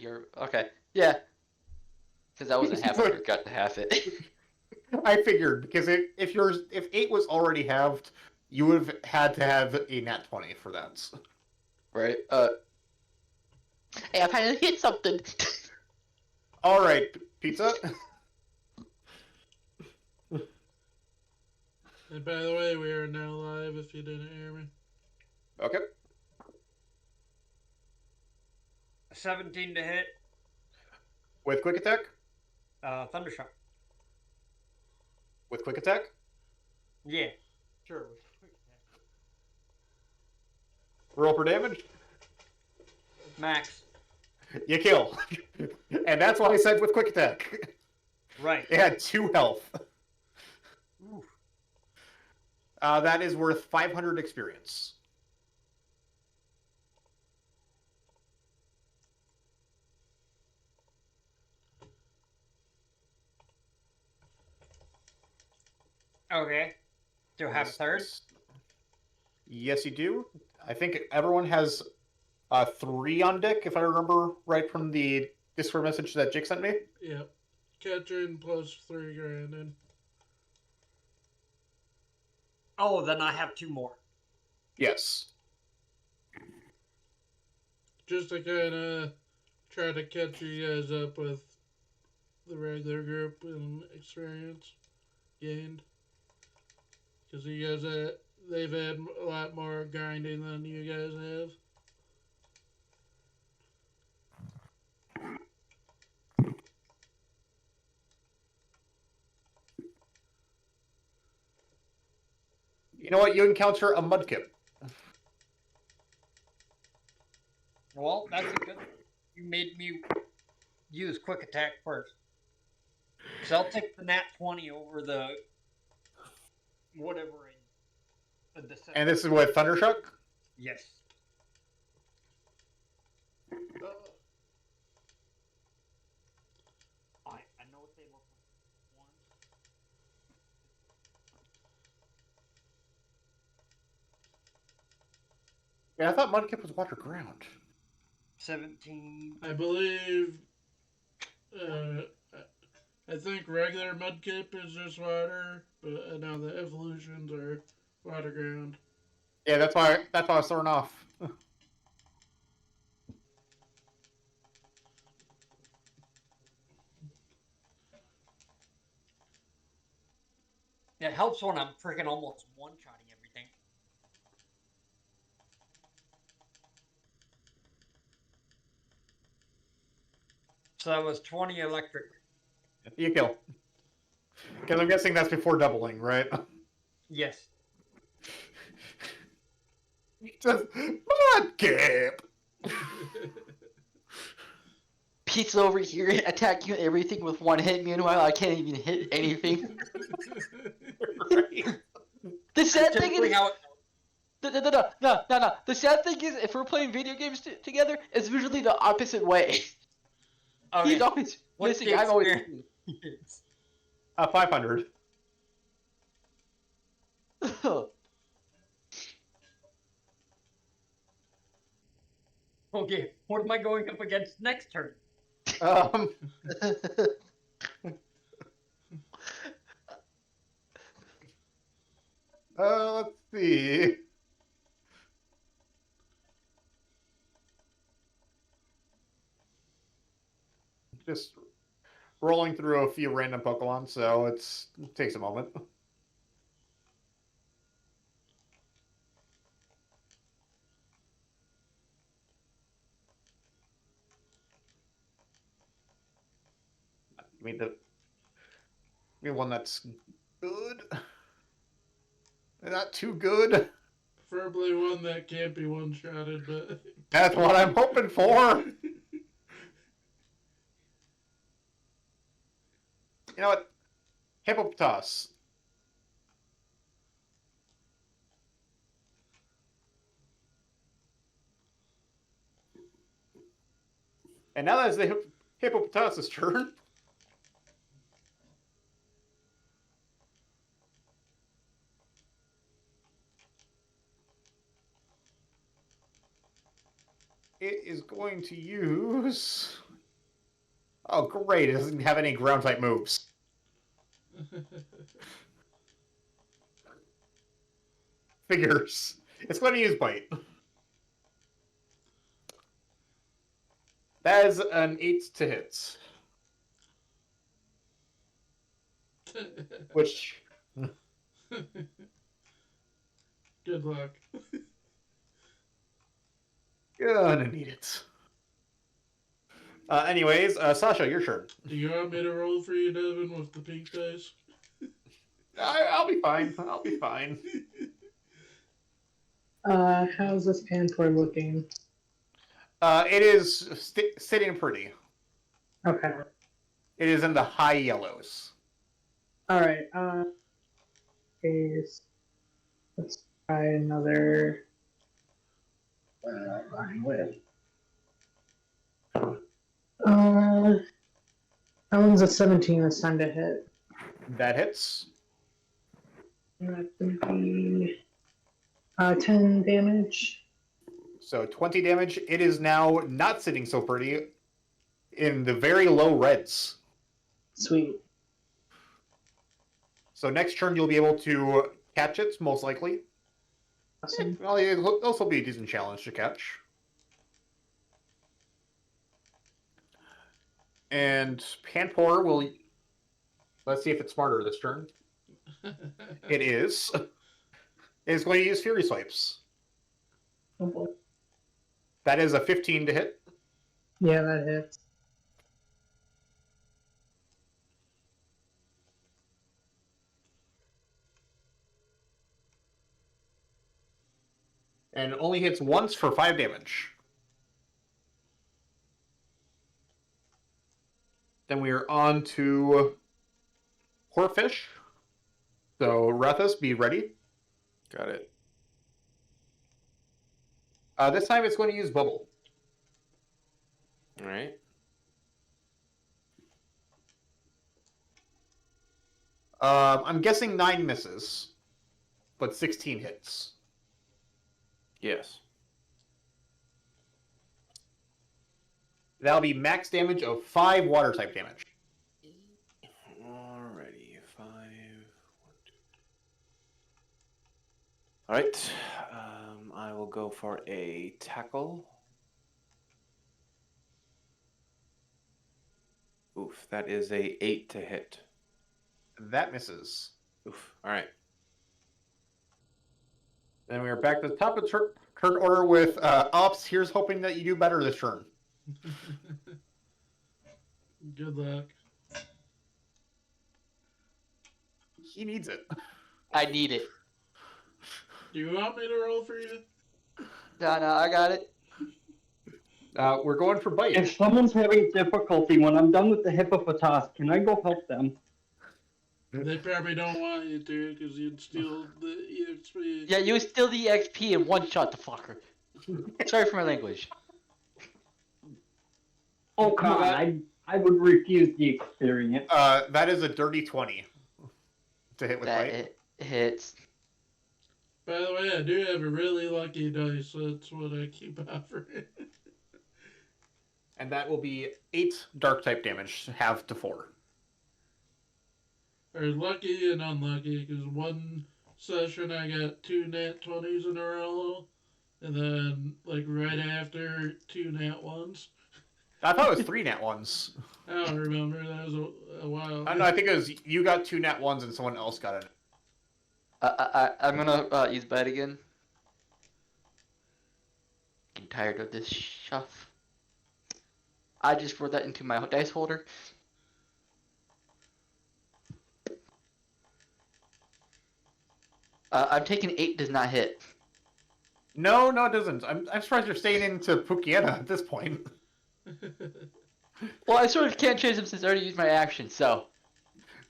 you're okay. Yeah, because that wasn't half of your gut to half it. I figured because if 8 was already halved, you would have had to have a nat 20 for that. Right. Hey, I finally hit something. All right, pizza. And by the way, we are now live if you didn't hear me. Okay. 17 to hit. With quick attack. Thundershock. With quick attack. Yeah. Sure. Roll for damage. Max. You kill. And that's why I said with quick attack. Right. It had 2 health. Oof. That is worth 500 experience. Okay. Do I have a third? Yes, you do. I think everyone has 3 on deck, if I remember right from the Discord message that Jake sent me. Yep. Catching plus 3 grand in. Oh, then I have 2 more. Yes. Just to kind of try to catch you guys up with the regular group and experience gained. Because you guys they've had a lot more grinding than you guys have. You know what? You encounter a mudkip. Well, that's a good. You made me use quick attack first. So I'll take the nat 20 over the whatever. And this is with Thundershock? Yes. I know what they look like. 1. Yeah, I thought mudkip was water ground. 17. I believe. I think regular mudkip is just water, but now the evolutions are water ground. Yeah, that's why I was thrown off. It helps when I'm freaking almost one-shotting everything. So that was 20 electric. You kill. Because I'm guessing that's before doubling, right? Yes. Just mudkip. Pizza over here attacking everything with 1 hit. Meanwhile, I can't even hit anything. Right. The sad thing Typically is, how no. The sad thing is, if we're playing video games together, it's usually the opposite way. Okay. He's always What's missing. the I'm always. experience? 500. Okay, what am I going up against next turn? Let's see. Just rolling through a few random Pokemon, so it takes a moment. Give me one that's good. Not too good. Preferably one that can't be one-shotted, but... That's what I'm hoping for. You know what? Hippopotas. And now that it's the Hippopotas' turn. It is going to use Oh, great. It doesn't have any ground type moves. Figures. It's going to use Bite. That is an 8 to hit. Which... Good luck. Gonna need it. Anyways, Sasha, your turn. Do you want me to roll for you, Devin, with the pink dice? I'll be fine. I'll be fine. How's this Pantor looking? It is sitting pretty. Okay. It is in the high yellows. Alright, case. Let's try another line with. That one's a 17 this time to hit. That hits. That's gonna be 10 damage. So 20 damage. It is now not sitting so pretty in the very low reds. Sweet. So next turn you'll be able to catch it, most likely. Awesome. Well, it'll also be a decent challenge to catch. And Panpour will... Let's see if it's smarter this turn. It is. It is going to use Fury Swipes. Oh boy. That is a 15 to hit. Yeah, that hits. And only hits once for 5 damage. Then we are on to Horfish. So, Rathus, be ready. Got it. This time it's going to use Bubble. All right. I'm guessing 9 misses, but 16 hits. Yes. That'll be max damage of 5 water type damage. Alrighty, 5. 1, 2. All right. I will go for a tackle. Oof, that is a 8 to hit. That misses. Oof. All right. Then we are back to the top of the turn order with Ops. Here's hoping that you do better this turn. Good luck. He needs it. I need it. Do you want me to roll for you? No, I got it. We're going for Bite. If someone's having difficulty when I'm done with the Hippopotas, can I go help them? They probably don't want you to because you'd steal the EXP. Yeah, you steal the XP and one-shot the fucker. Sorry for my language. Oh, come on. I would refuse the experience. That is a dirty 20 to hit with That Bite. it hits. By the way, I do have a really lucky dice. So that's what I keep offering. And that will be 8 dark type damage, half to 4. Or lucky and unlucky, because one session I got 2 nat 20s in a row, and then, like, right after, 2 nat 1s. I thought it was 3 nat 1s. I don't remember. That was a while. I don't know, I think it was you got 2 nat 1s and someone else got it. I'm gonna use Bite again. Getting tired of this stuff. I just wrote that into my dice holder. I'm taking 8 does not hit. No, it doesn't. I'm surprised you're staying into Pukiana at this point. Well, I sort of can't change them since I already used my action, so.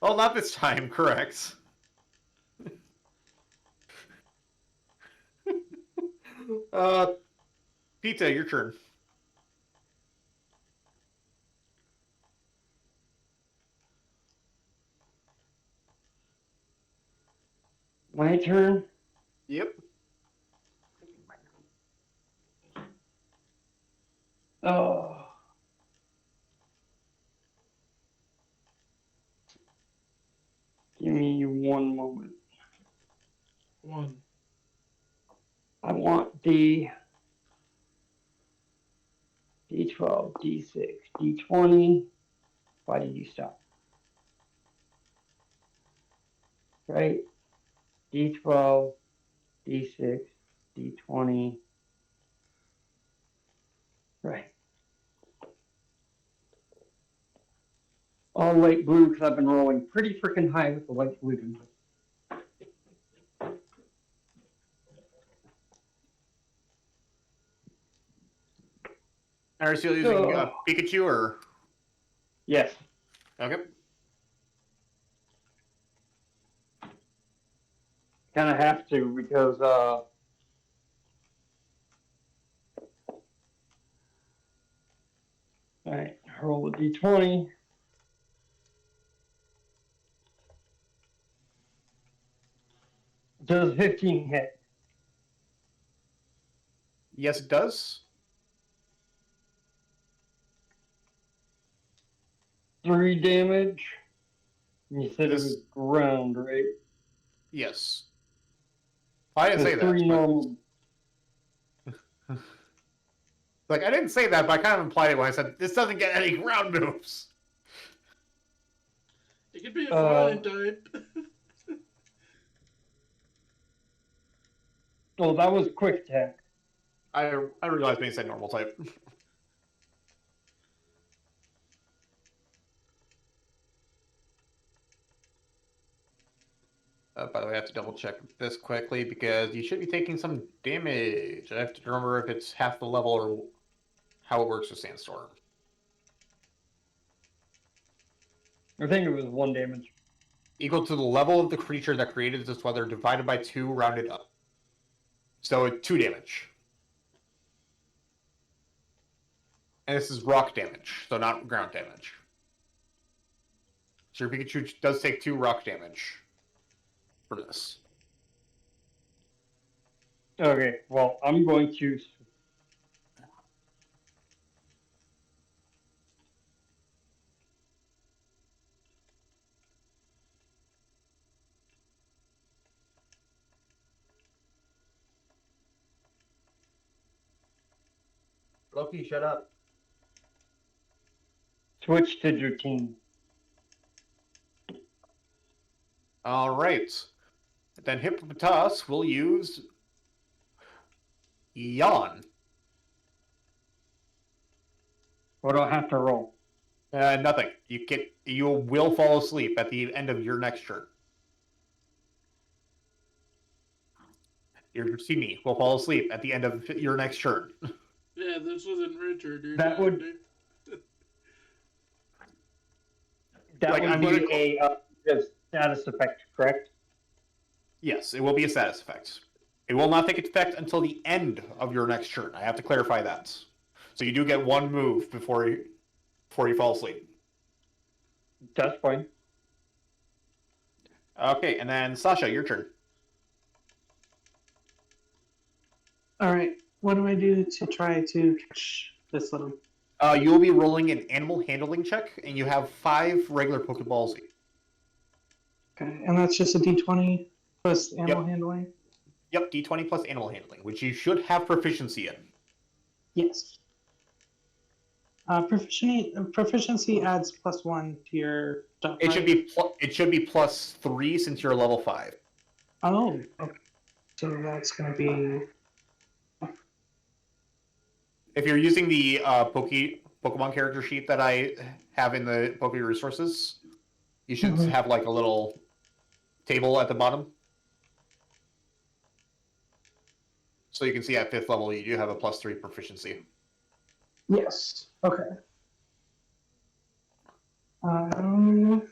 Well, not this time, correct. Pizza, your turn. My turn? Yep. Oh. Give me one moment. 1. I want the D12, D6, D20. Why did you stop? Right? D12, D6, D20. Right. All light blue because I've been rolling pretty freaking high with the light blue. Are you still using Oh. Pikachu or? Yes. Okay. Kind of have to because all right, roll a d20. Does 15 hit? Yes, it does. 3 damage. You said it was This- ground, right? Yes. I didn't say There's that. 3 but- normal. Like, I didn't say that, but I kind of implied it when I said this doesn't get any ground moves. It could be a flying type. Oh, that was quick attack. I realized when you said normal type. By the way, I have to double check this quickly because you should be taking some damage. I have to remember if it's half the level or how it works with Sandstorm. I think it was 1 damage. Equal to the level of the creature that created this weather divided by 2 rounded up. So 2 damage. And this is rock damage, so not ground damage. So your Pikachu does take 2 rock damage for this. Okay, well, I'm going to. Loki, shut up. Switch to your team. Alright. Then Hippopotas will use Yawn. What do I have to roll? Nothing. You will fall asleep at the end of your next turn. Your Sydney will fall asleep at the end of your next turn. Yeah, this wasn't Richard. You're That not, would- dude. That Like, would I'm be gonna- a status effect, correct? Yes, it will be a status effect. It will not take effect until the end of your next turn. I have to clarify that. So you do get 1 move before you fall asleep. That's fine. Okay, and then Sasha, your turn. All right. What do I do to try to catch this little? You will be rolling an animal handling check, and you have 5 regular Pokeballs. Okay, and that's just a D20 plus animal handling. Yep, D20 plus animal handling, which you should have proficiency in. Yes. Proficiency adds +1 to your stuff. It right? should be plus 3 since you're level 5. Oh, okay. So that's gonna be If you're using the Pokemon character sheet that I have in the Poke Resources, you should Mhm. have like a little table at the bottom. So you can see at 5th level you do have a plus 3 proficiency. yes. Okay. Um.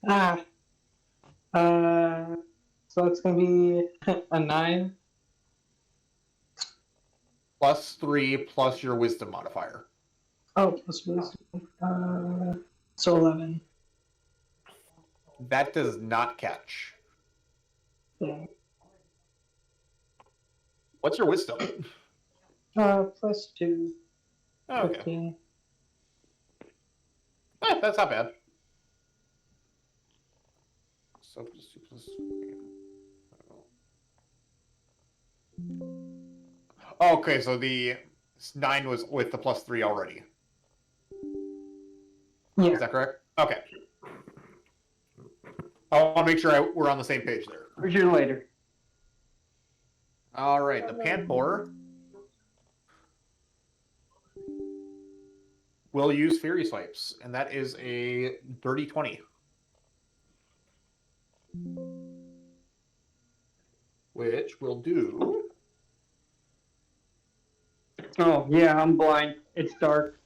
Ah. So it's gonna be a 9. Plus 3 plus your wisdom modifier. Oh, plus wisdom. So 11. That does not catch. Yeah. What's your wisdom? +2. Oh, okay. 15. That's not bad. So plus 2 plus. Okay, so the 9 was with the plus 3 already. Yeah. Is that correct? Okay. I want to make sure we're on the same page there. For you later. All right, the Panther will use Fairy Swipes, and that is a dirty 20. Which will do... Oh, yeah, I'm blind. It's dark.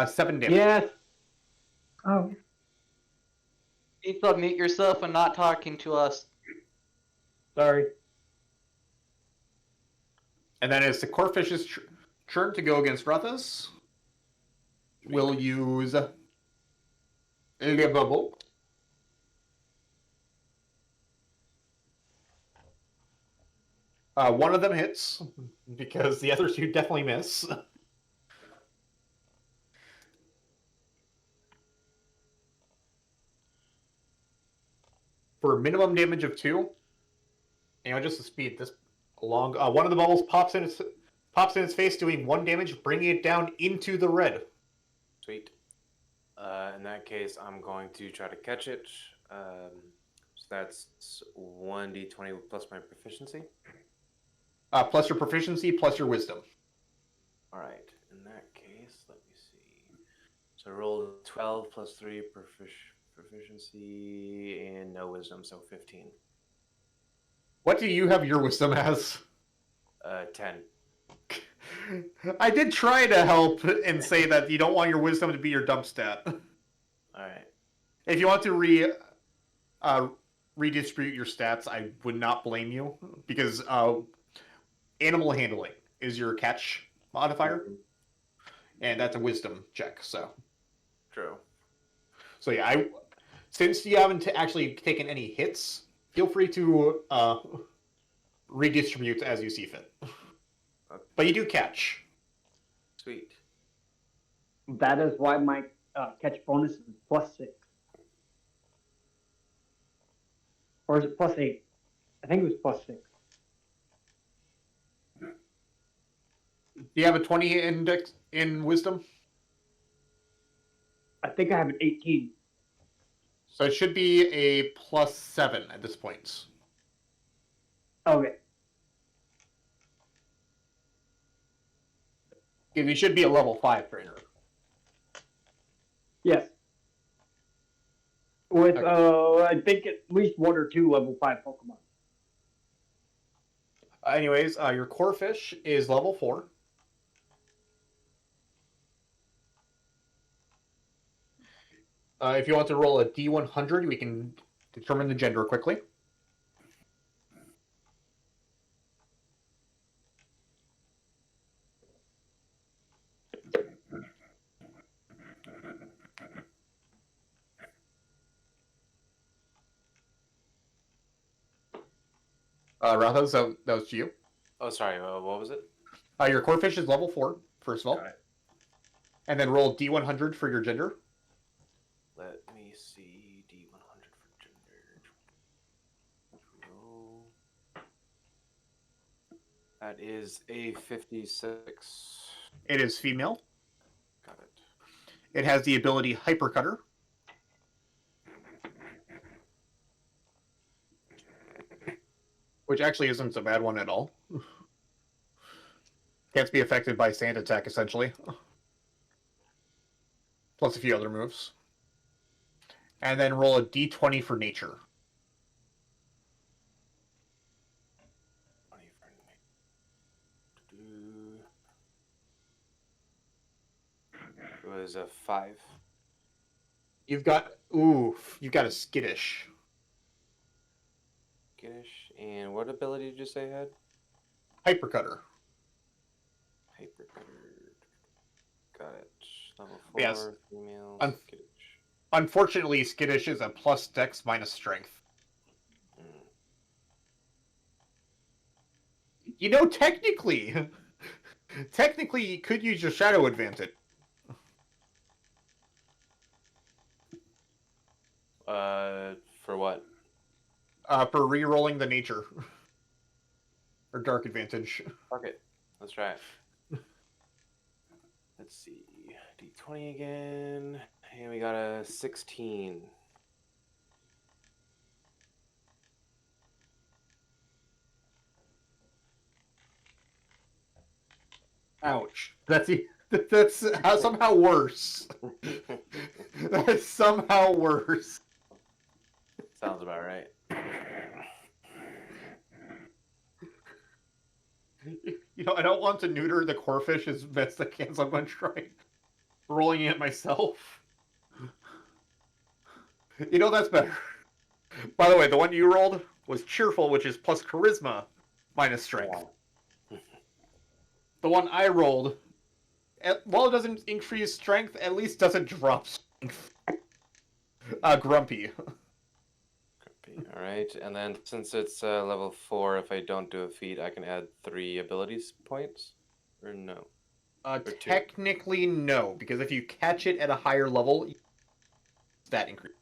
7 damage. Yes. Oh. Please unmute yourself and not talking to us. Sorry. And then it's the Corfish's turn to go against Ruthas. We'll use Le Bubble. One of them hits, because the other two definitely miss. For a minimum damage of 2. Just to speed this along, one of the bubbles pops in its face, doing 1 damage, bringing it down into the red. Sweet. In that case, I'm going to try to catch it. So that's 1d20 plus my proficiency. Plus your proficiency, plus your wisdom. All right. In that case, let me see. So I rolled 12 plus 3 proficiency and no wisdom, so 15. What do you have your wisdom as? 10. I did try to help and say that you don't want your wisdom to be your dump stat. All right. If you want to redistribute your stats, I would not blame you, because animal handling is your catch modifier, and that's a wisdom check. So True. yeah, since you haven't actually taken any hits, feel free to redistribute as you see fit. Okay. But you do catch. Sweet. That is why my catch bonus is +6. Or is it +8? I think it was +6. Do you have a 20 index in wisdom? I think I have an 18. So it should be a +7 at this point. Okay. Because you should be a level 5 trainer. Yes. With, I think at least 1 or 2 level 5 Pokemon. Anyways, your Corfish is level 4. If you want to roll a D100, we can determine the gender quickly. Rathos, that was to you. Oh, sorry. What was it? Your Corfish is level 4, first of all. Got it. And then roll D100 for your gender. Let me see. D100 for gender. Roll. That is a 56. It is female. Got it. It has the ability Hypercutter. Which actually isn't a bad one at all. Can't be affected by Sand Attack, essentially. Plus a few other moves. And then roll a D20 for Nature. 20 for It was a 5. You've got a Skittish. Skittish. And what ability did you say you had? Hypercutter. Hypercutter. Got it. Level 4, Yes. female, Un- skittish. Unfortunately, Skittish is a plus Dex minus Strength. You know, technically, you could use your Shadow Advantage. For what? For re-rolling the nature. Or dark advantage. Okay, let's try it. Let's see. D20 again. And we got a 16. Ouch. That's somehow worse. That's somehow worse. Sounds about right. You know, I don't want to neuter the corefish as best I can, so I'm going to try rolling it myself. You know, that's better. By the way, the one you rolled was cheerful, which is plus charisma minus strength. The one I rolled, while it doesn't increase strength, at least doesn't drop strength. Grumpy. All right, and then since it's level 4, if I don't do a feat, I can add 3 abilities points, or no? two. Technically, no, because if you catch it at a higher level, that increase.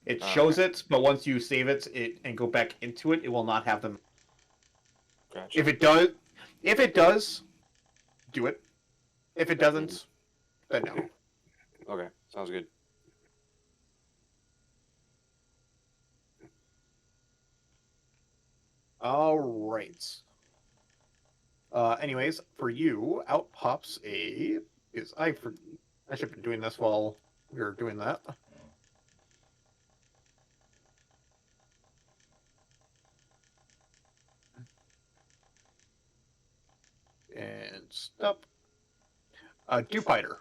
It Okay. shows it, but once you save it and go back into it, it will not have them. Gotcha. If it does, do it. If it doesn't, then no. Okay, sounds good. All right. Anyways, for you, out pops a. I should have been doing this while we were doing that. And stop. Dupiter.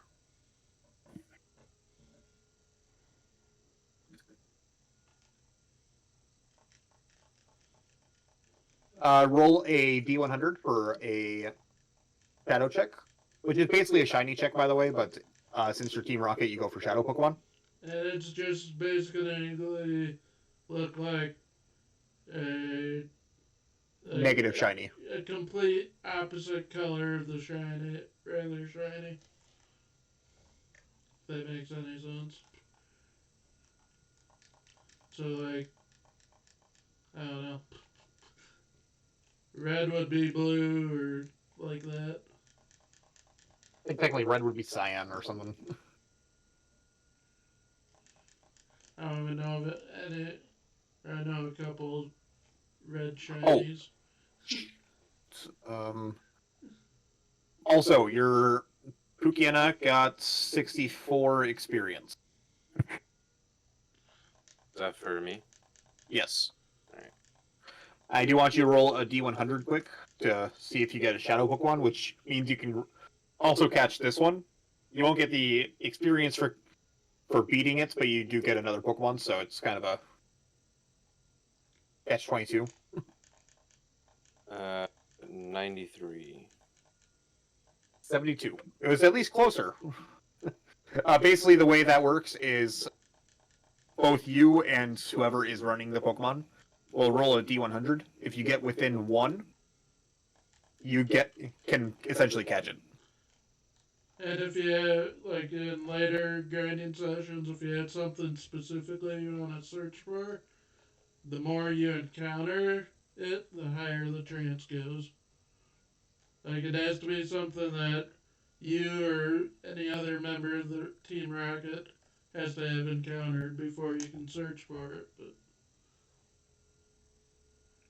Roll a D100 for a shadow check, which is basically a shiny check, by the way, but since you're Team Rocket, you go for shadow Pokemon. And it's just basically look like a Negative shiny. A complete opposite color of the shiny, regular shiny. If that makes any sense. So like, I don't know. Red would be blue or like that. I think technically red would be cyan or something. I don't even know of any. I know a couple red shinies. Also, your Pukiana got 64 experience. Is that for me? Yes. Alright. I do want you to roll a D100 quick to see if you get a Shadow Pokemon, which means you can also catch this one. You won't get the experience for beating it, but you do get another Pokemon, so it's kind of a catch-22. 93. 72. It was at least closer. Basically, the way that works is both you and whoever is running the Pokemon will roll a D100. If you get within 1, you can essentially catch it. And if you have, like in later grinding sessions, if you had something specifically you want to search for, the more you encounter it, the higher the chance goes. Like it has to be something that you or any other member of the Team Rocket has to have encountered before you can search for it. But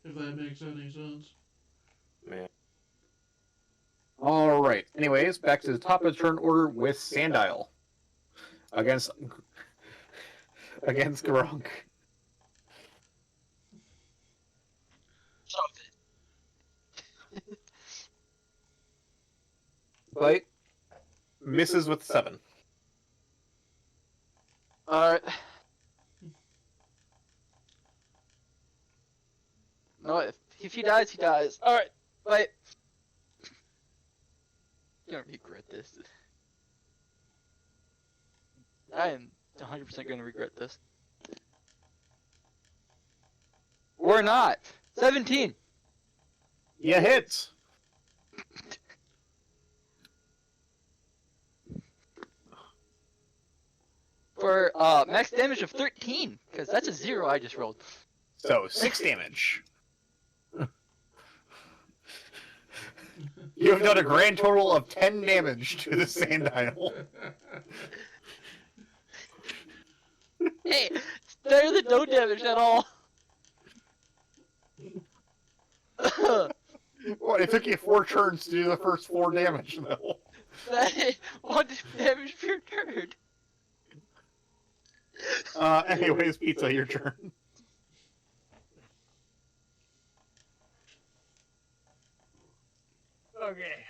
if that makes any sense. Man. All right. Anyways, back to the top of the turn order with Sandile against Gronk. Stop it. Bite misses with 7. Alright. No, if he dies, he dies. Alright, bye. You're gonna regret this. I am 100% gonna regret this. Or not. 17. Yeah, hits. For max damage of 13, because that's a 0 I just rolled. So 6 damage. You have done a grand total of 10 damage to the Sandile. Hey, it's better than no damage at all. Well, it took you 4 turns to do the first 4 damage, though. That is 1 damage per turn. Anyways, Pizza, your turn. Okay.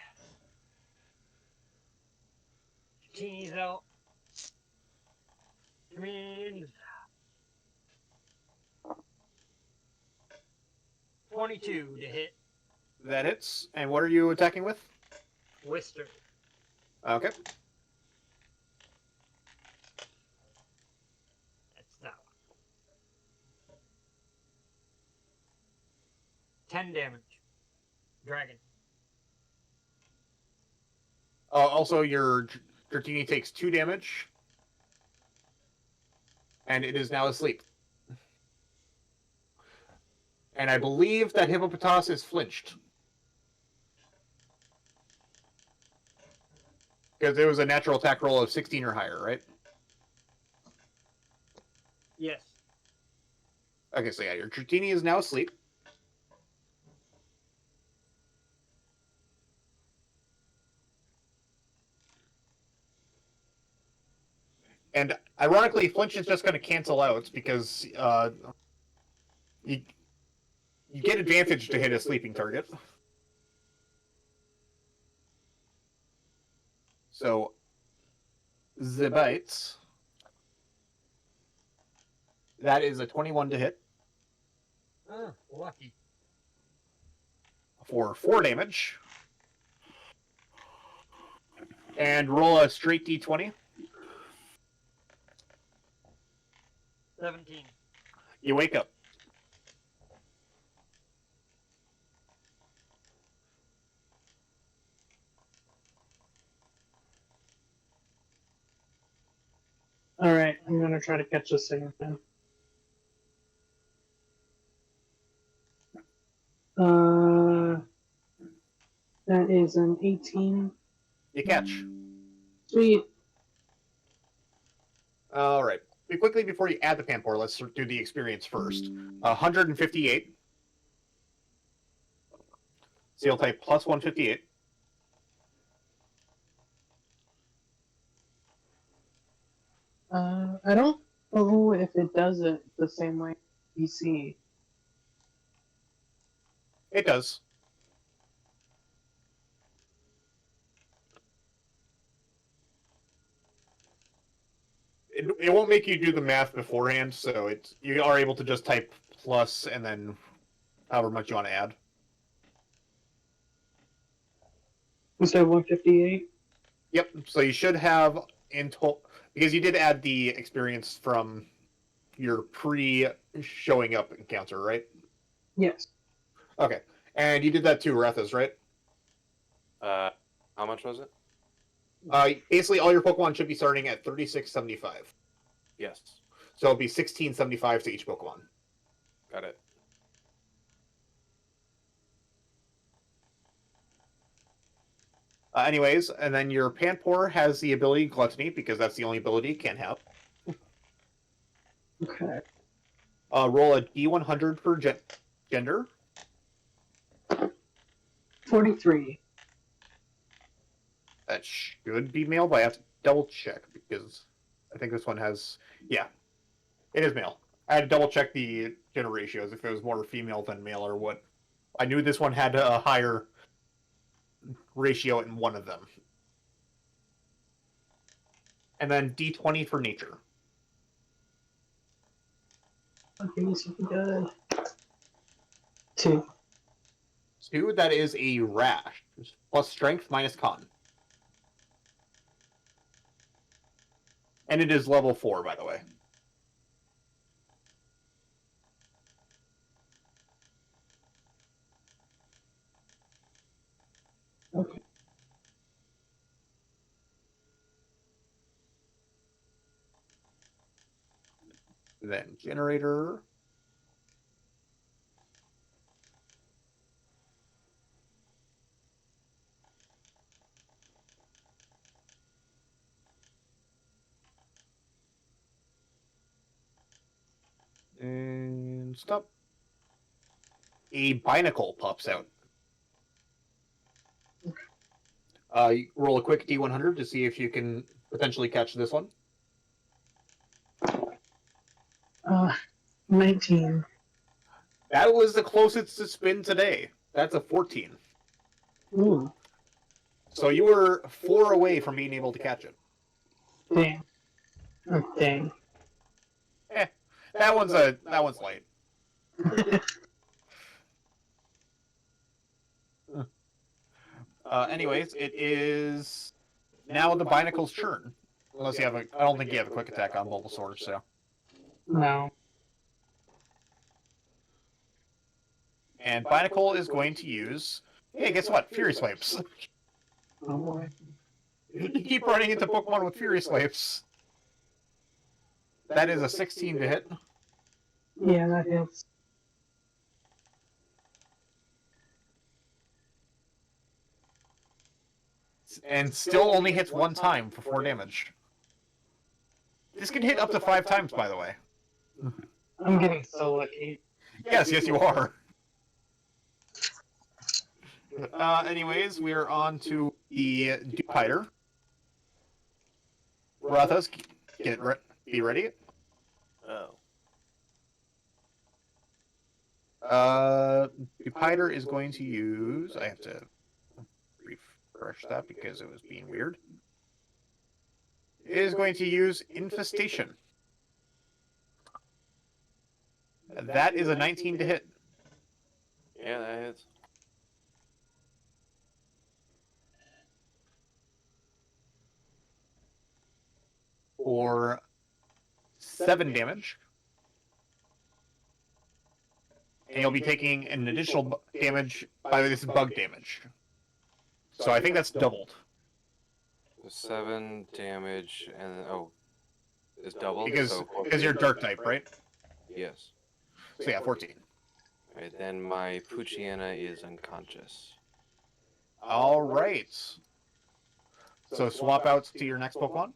Tease out. Means 22 to hit That hits. And what are you attacking with? Wister. Okay. That's that one. 10 damage. Dragon. Also, your Dratini takes 2 damage. And it is now asleep. And I believe that Hippopotas is flinched. Because it was a natural attack roll of 16 or higher, right? Yes. Okay, so yeah, your Dratini is now asleep. And ironically, flinch is just going to cancel out because you get advantage to hit a sleeping target. So, the bites. That is a 21 to hit Oh, lucky. for 4 damage. And roll a straight d20. 17. You wake up. All right, I'm gonna try to catch this thing again. That is an 18. You catch. Sweet. All right. Quickly before you add the Pampor, let's do the experience first. 158. Seal type plus 158. I don't know if it does it the same way PC. It does. It won't make you do the math beforehand, so you are able to just type plus and then however much you want to add. So 158. Yep. So you should have in total, because you did add the experience from your pre-showing up encounter, right? Yes. Okay. And you did that too, Rethas, right? How much was it? Basically, all your Pokemon should be starting at 3675. Yes. So it'll be 1675 to each Pokemon. Got it. Anyways, and then your Panpour has the ability Gluttony, because that's the only ability it can have. Okay. Roll a D100 for gender. 43. That should be male, but I have to double check, because I think this one has... Yeah, it is male. I had to double check the gender ratios, if it was more female than male or what. I knew this one had a higher ratio in one of them. And then D20 for nature. Okay, this will be good. 2. 2, that is a rash. Plus strength minus con. And it is level 4, by the way. Okay. Then generator. and stop. A Barnacle pops out. You roll a quick D100 to see if you can potentially catch this one. 19. That was the closest it's been today. That's a 14. Ooh, So you were 4 away from being able to catch it. dang. Oh, dang. That one's light. Anyways, it is now the Barnacle's turn. Unless you have I don't think you have a quick attack on Bulbasaur, so. No. And Barnacle is going to use. Hey, guess what? Fury Swipes. Oh boy. You keep running into Pokemon with Fury Swipes. That is a 16 to hit. Yeah, that hits. And still only hits 1 time for 4 damage. This can hit up to 5 times, by the way. I'm getting so lucky. Yes, you are. Anyways, we are on to the Dupiter. Rathos, be ready. Oh. Dupiter is going to use. I have to refresh that because it was being weird. It is going to use Infestation. That is a 19 to hit. Yeah, that hits. For 7 damage. And you'll be taking an additional damage. By the way, this is bug damage. So I think that's doubled. 7 damage and it's doubled. Because you're dark type, right? Yes. So yeah, 14. Alright, then my Poochyena is unconscious. All right. So swap out to your next Pokemon.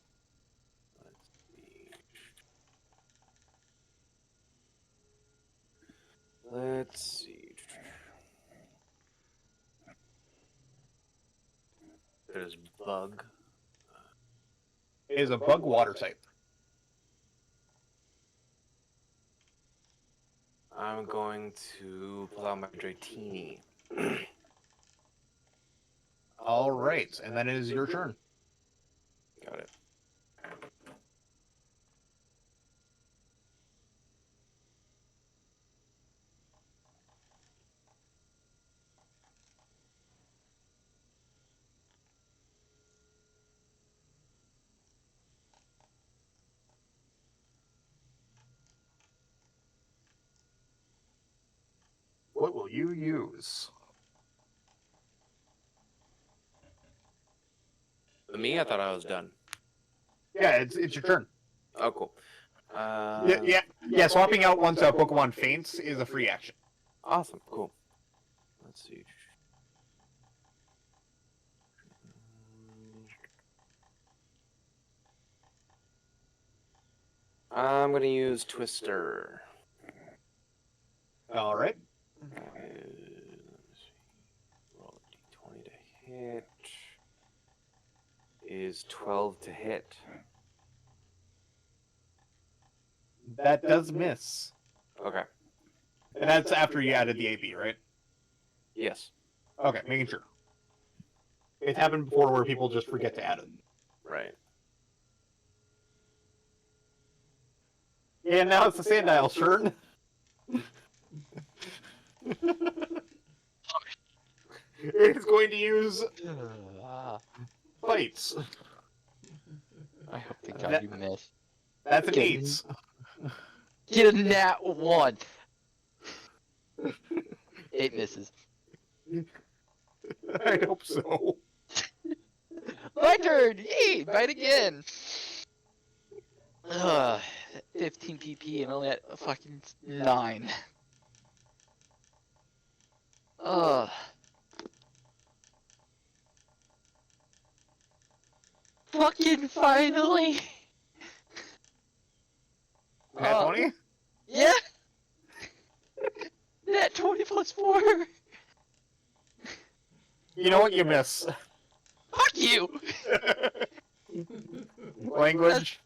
Let's see. There's Bug. It is a bug water type. I'm going to pull out my Dratini. All right, and then it is your turn. Got it. What will you use? For me, I thought I was done. Yeah, it's your turn. Oh, cool. Yeah. Swapping out once a Pokemon faints is a free action. Awesome. Cool. Let's see. I'm gonna use Twister. All right. Roll a d20 to hit. Is 12 to hit. That does miss. Okay. And that's after you added the AB, right? Yes. Okay, making sure. It's happened before where people just forget to add it. Right. And now it's the Sandile's turn. It's going to use Bites. I hope to God you miss. That's an Get 8. Get a nat 1. 8 misses. I hope so. My turn! Yay! Bite again! 15 PP and only at a fucking 9. Fucking finally! Nat 20? Yeah! 4. You know what? You miss. Fuck you! Language.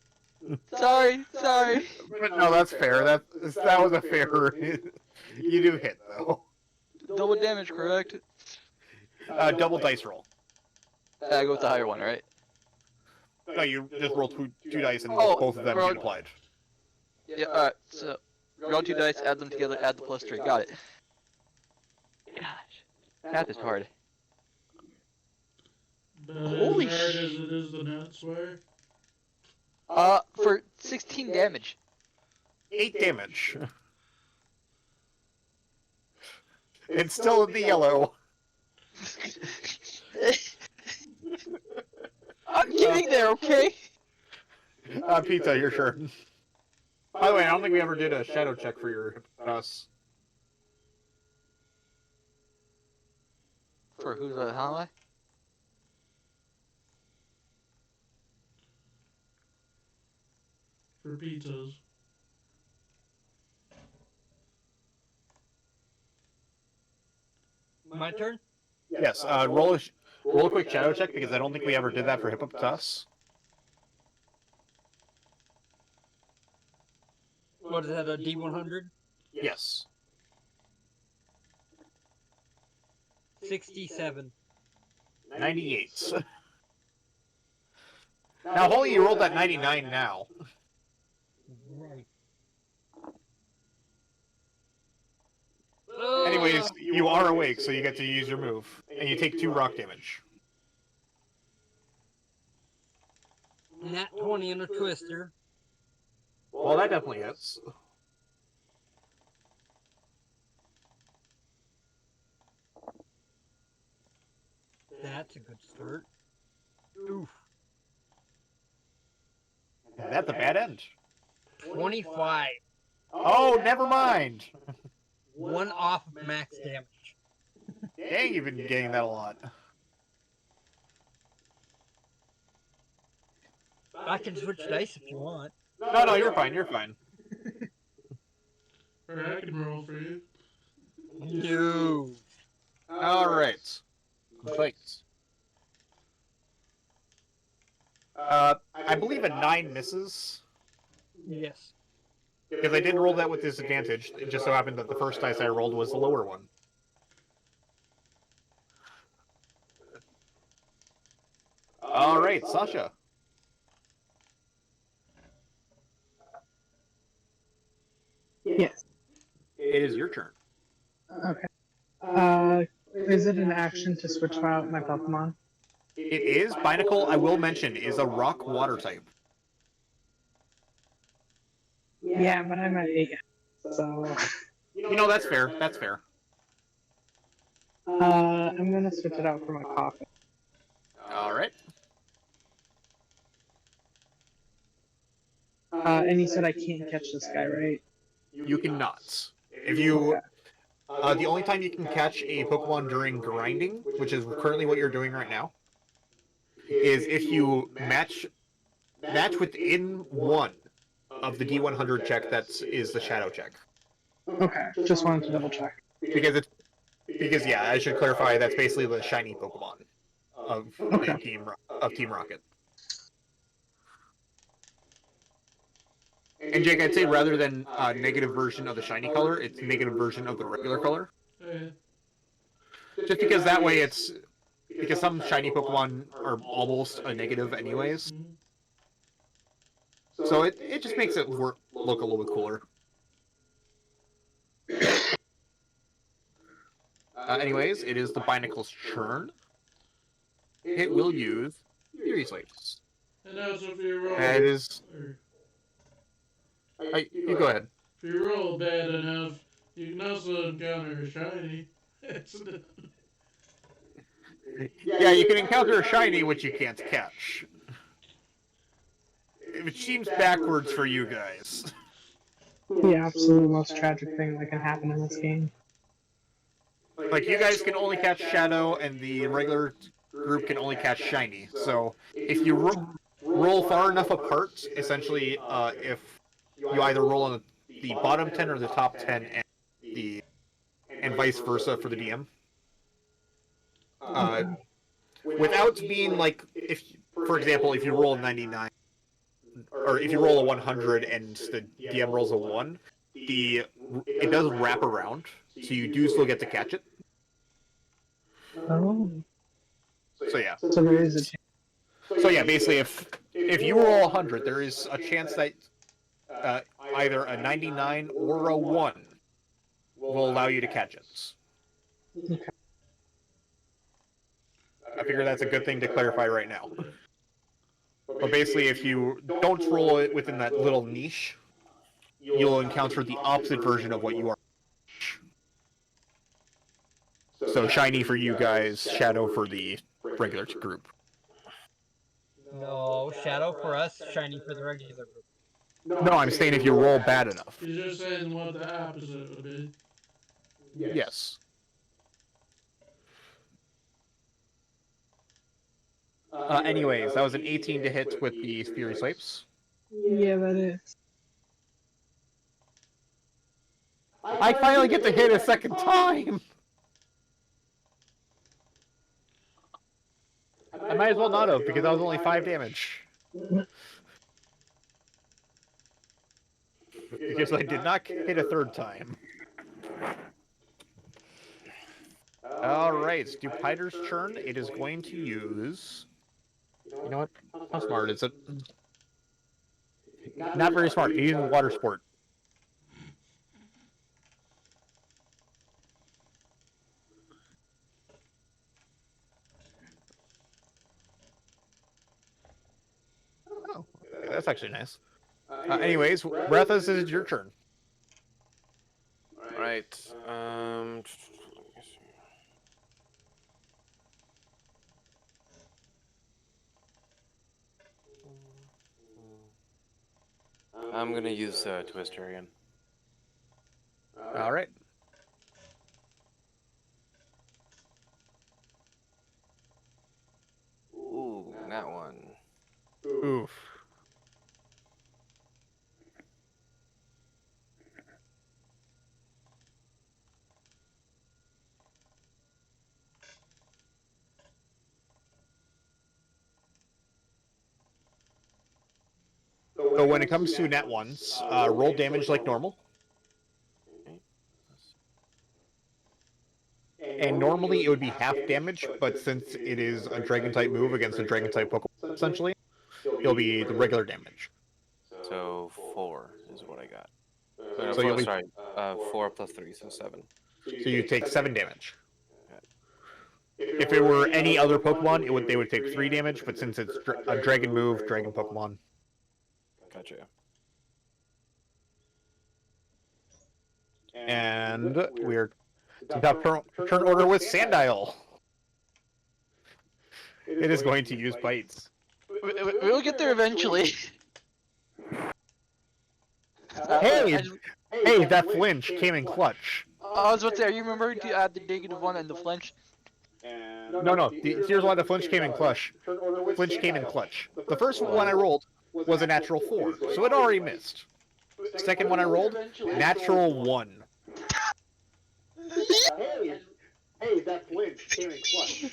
Sorry. But no, that's fair. That was a fair. You do hit though. Double damage, correct? Double dice roll. I go with the higher one, right? No, you just roll two dice and Oh, both of them roll- get applied. Yeah, alright, so roll 2 dice, add them together, add the +3. Got it. Gosh. Math is hard. But Holy as hard as it is to not swear. For 16 damage. 8 damage. It's still in the yellow. I'm getting there, okay? Pizza, your turn. By the way, I don't think we ever did a shadow check for your Hippopotas. For who's how am I? For pizzas. My turn? Yes, roll a quick shadow check because I don't think we ever did that for Hippopotas. What is that, a D100? Yes. 67. 98. Now, Holly, you rolled that 99 now. Right. Anyways, you are awake, so you get to use your move. And you take 2 rock damage. Nat 20 and a twister. Well, that definitely hits. That's a good start. Oof. That's a bad end. 25. Oh, never mind. 1 off of max damage. Dang, you've been getting that a lot. I can switch dice if you want. No, you're fine, you're fine. Or I can roll for you. No. Alright. Thanks. I believe a 9 misses. Yes. Because I did roll that with disadvantage. It just so happened that the first dice I rolled was the lower one. Alright, Sasha. Yes. It is your turn. Okay. Is it an action to switch out my Pokemon? It is. Barnacle, I will mention, is a rock water type. Yeah, but I'm at 8. So. You know, that's fair. That's fair. I'm gonna switch it out for my Koffing. Alright. And you said I can't catch this guy, right? You cannot. If you... the only time you can catch a Pokemon during grinding, which is currently what you're doing right now, is if you match within 1 of the D100 check that is the shadow check. Okay, just wanted to double check. Because yeah, I should clarify that's basically the shiny Pokemon of Team Rocket. And Jake, I'd say rather than negative version of the shiny color, it's negative version of the regular color. Okay. Just because that way it's because some shiny Pokemon are almost a negative anyways. Mhm. So it just makes it look a little bit cooler. Anyways, it is the Barnacle's turn. It will use Fury Slates. And also if you roll... And it is... or You go ahead. if you roll bad enough, you can also encounter a shiny. Yeah, you can encounter a shiny which you can't catch. Which seems backwards for you guys. The absolute most tragic thing that can happen in this game. Like, you guys can only catch Shadow, and the regular group can only catch Shiny. So, if you roll far enough apart, essentially, if you either roll on the bottom 10 or the top 10, and and vice versa for the DM. Without being like, if, for example, if you roll a 99, or if you roll a 100 and the DM rolls a 1, it does wrap around, so you do still get to catch it. Oh. So yeah. So there is a chance. So yeah, basically, if you roll 100, there is a chance that either a 99 or a 1 will allow you to catch it. Okay. I figure that's a good thing to clarify right now. But basically, if you don't roll it within that little niche, you'll encounter the opposite version of what you are. So shiny for you guys, shadow for the regular group. No, shadow for us, shiny for the regular group. No, I'm saying if you roll bad enough. You're just saying what the opposite would be. Yes. Anyways, that was an 18 to hit with the Fury Swipes. Yeah, that is. I finally get to hit a second time! I might as well not have, because that was only 5 damage. Because I did not hit a third time. Alright, Stupiter's turn. It is going to use... You know what? How smart is it? Not very smart. It uses Water Sport. Oh, okay, that's actually nice. Anyways, Breathas, it is your turn. Right. I'm gonna use Twister again. Alright. Ooh, that one. Oof. So when it comes to net ones, roll damage like normal. And normally it would be half damage, but since it is a Dragon-type move against a Dragon-type Pokemon, essentially, it'll be the regular damage. So 4 is what I got. So, So you'll be... sorry, 4 plus 3, so 7. So you take 7 damage. If it were any other Pokemon, they would take 3 damage, but since it's a Dragon move, Dragon Pokemon. Gotcha. And we're to top turn order with Sandile. It is going to use bites. We'll get there eventually. Hey, hey, that flinch came in clutch. I was about to say, are you remembering to add the -1 and the flinch? No. Here's why the flinch came in clutch. Flinch came in clutch. The first one I rolled was a natural 4, so it already missed. Second one I rolled, natural 1. Hey, that flinch came in clutch.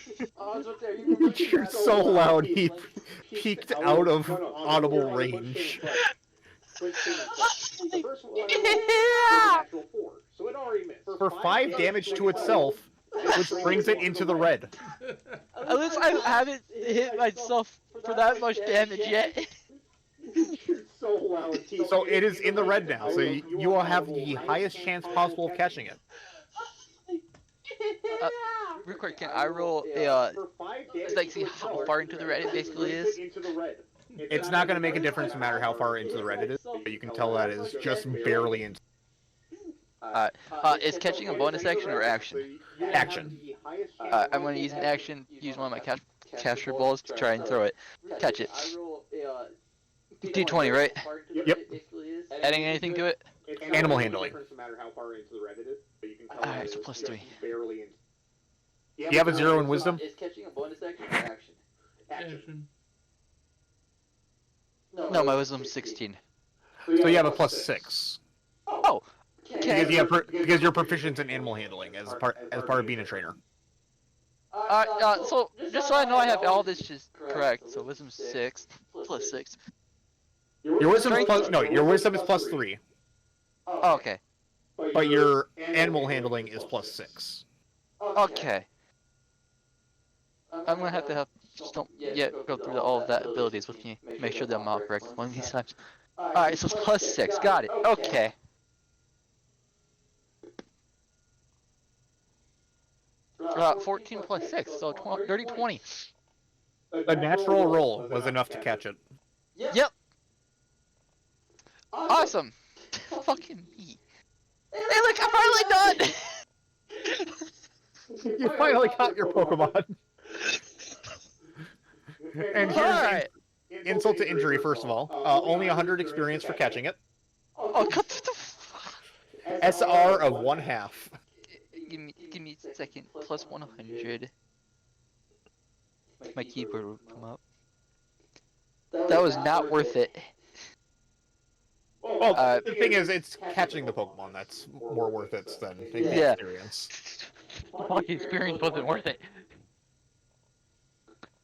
You're so loud, he peeked out of audible range. For 5 damage to itself, which brings it into the red. At least I haven't hit myself for that much damage yet. So it is in the red now, so you will have the highest chance possible of catching it. Real quick, can I roll a, like, see how far into the red it basically is? It's not going to make a difference no matter how far into the red it is, but you can tell that is just barely into. Is catching a bonus action or action? Action. I'm going to use an action, use one of my caster balls to try and throw it. Catch it. D20, right? Yep. Adding anything to it? Animal handling. Alright, so +3. Do you have a 0 in wisdom? Is catching a bonus action or action? Action. No, my wisdom's 16. So you have a +6. Oh, Because you're proficient in animal handling as part of being a trainer. So just so I know I have all this just correct. So wisdom 6 plus 6. Your wisdom is plus 3, Oh, okay. but your animal handling is plus 6. Okay. I'm gonna have to just don't yet go through all of that abilities with me. Make sure that I'm all correct one of these times. Alright, so it's plus 6. Got it. Okay. Uh, 14 plus 6, so 30, 20. A natural roll was enough to catch it. Yep. Awesome. Fucking me. Hey, look, I'm finally done. You finally caught your Pokemon. And here's Alright. insult to injury, first of all. Only 100 experience for catching it. Oh, cut the SR of 1/2. Give me a second. Plus 100. My keyboard will come up. That was not worth it. Well, the thing is, it's catching the Pokemon that's more worth it than the Yeah. experience. Fucking experience wasn't worth it.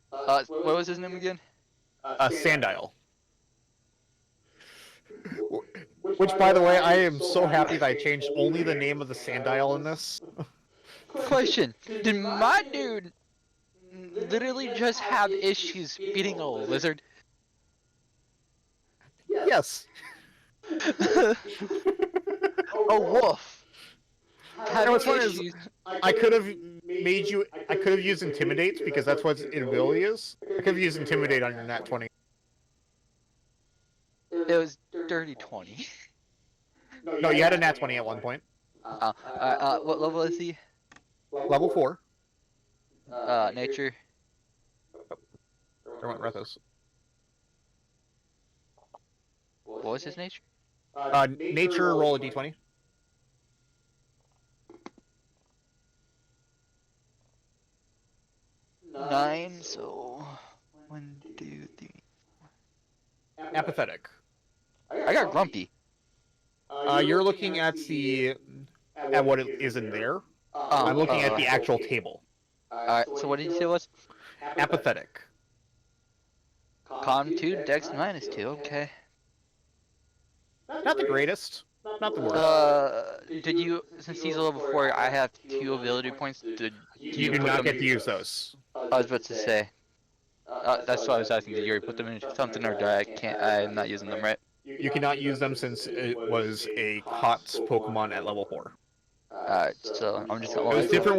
What was his name again? Sandile. Which, by the way, I am so happy that I changed only the name of the Sandile in this. Question: did my dude literally just have issues beating a lizard? Yes. A wolf. You know what's funny is I could have used Intimidate because that's what its ability is. I could have used Intimidate on your Nat 20. It was dirty 20. No, you had a Nat 20 at one point. What level is he? Level 4. Nature. There went Rethos. What was his nature? Nature, roll a d20. Nine, so 1, 2, 3. Apathetic. I got grumpy. You're looking at what it is in there. I'm looking at the actual table. Alright, so what did you say it was? Apathetic. Con 2, Dex -2, okay. Not the greatest. Not the worst. Did you, since he's a level 4, I have 2 ability points, did You do not get to use those. I was about to say. That's why I was asking, did you already put them in something, or do I'm not using them, right? You cannot use them since it was a caught Pokemon at level 4. Alright, so I'm just It was different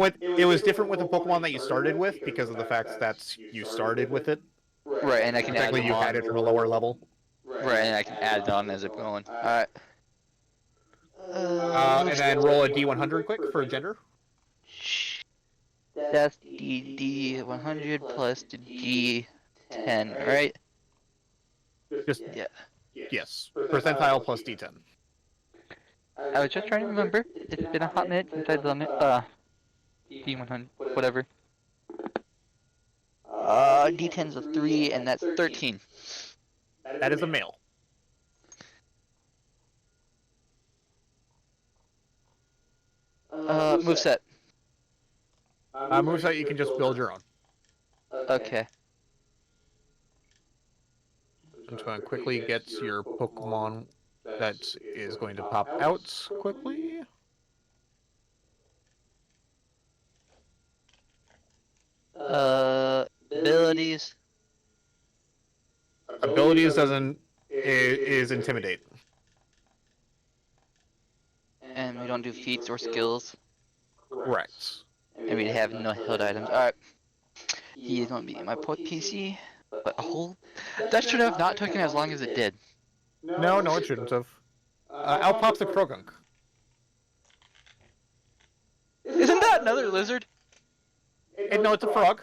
with the Pokemon that you started with because of the fact that you started with it. Right, and I can add Technically, them you on. had it from a lower level. Right, and I can add it on as I'm going. Alright. And then roll a D100 quick for gender. That's the D100 plus the D10, right? Just Yeah. yes, percentile plus D10. I was just trying to remember. It's been a hot minute since I've done it. D100, whatever. D10's a 3, and that's 13. That is a male. Moveset. Moveset you can just build your own. Okay. I'm just going to quickly get your Pokemon that is going to pop out quickly. Abilities. Abilities is Intimidate. And we don't do feats or skills. Correct. And we have no held items. Alright. He's gonna be in my PC. But a whole... That should have not taken as long as it did. No, it shouldn't have. Out pops a Krogunk. Isn't that another lizard? And no, it's a frog.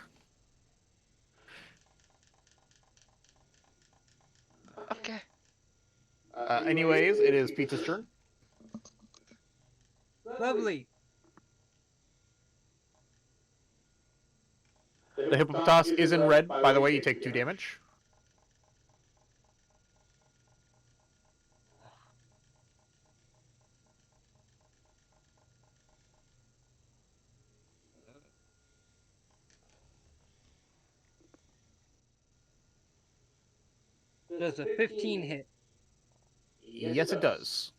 Okay. Anyways, it is Pizza's turn. Lovely. The Hippopotas is in red. By the way, you take 2 damage. Does a 15 hit? Yes, it does.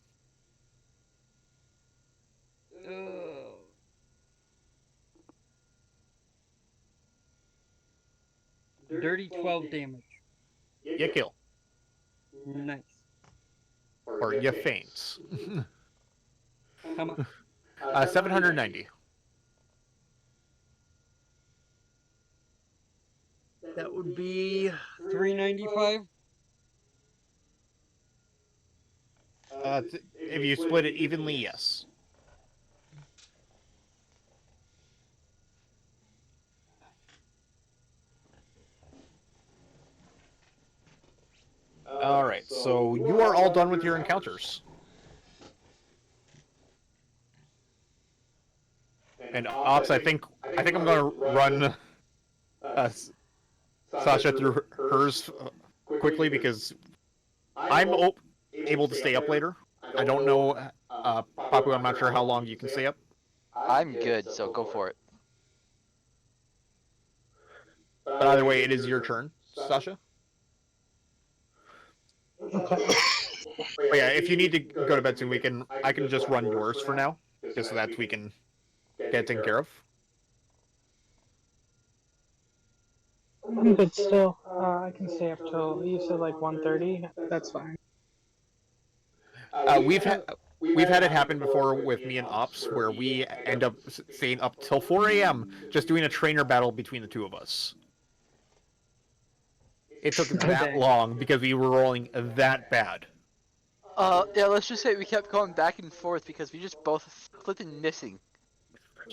Oh. Dirty 12 damage. You kill. Nice. Or you faint. How much? 790. That would be 395. If you split it evenly, yes. All right, so you are all done with your encounters. And Ops, I think I'm gonna run Sasha through hers quickly because I'm able to stay up later. I don't know, Papu, I'm not sure how long you can stay up. I'm good, so go for it. But either way, it is your turn, Sasha. Okay. But yeah, if you need to go to bed soon, I can just run yours for now, just so that we can get it taken care of. I'm good still. I can stay up till you said like 1:30. That's fine. We've had it happen before with me and Ops, where we end up staying up till 4 a.m. just doing a trainer battle between the two of us. It took that Okay. long because we were rolling that bad. Yeah, let's just say we kept going back and forth because we just both flipping missing.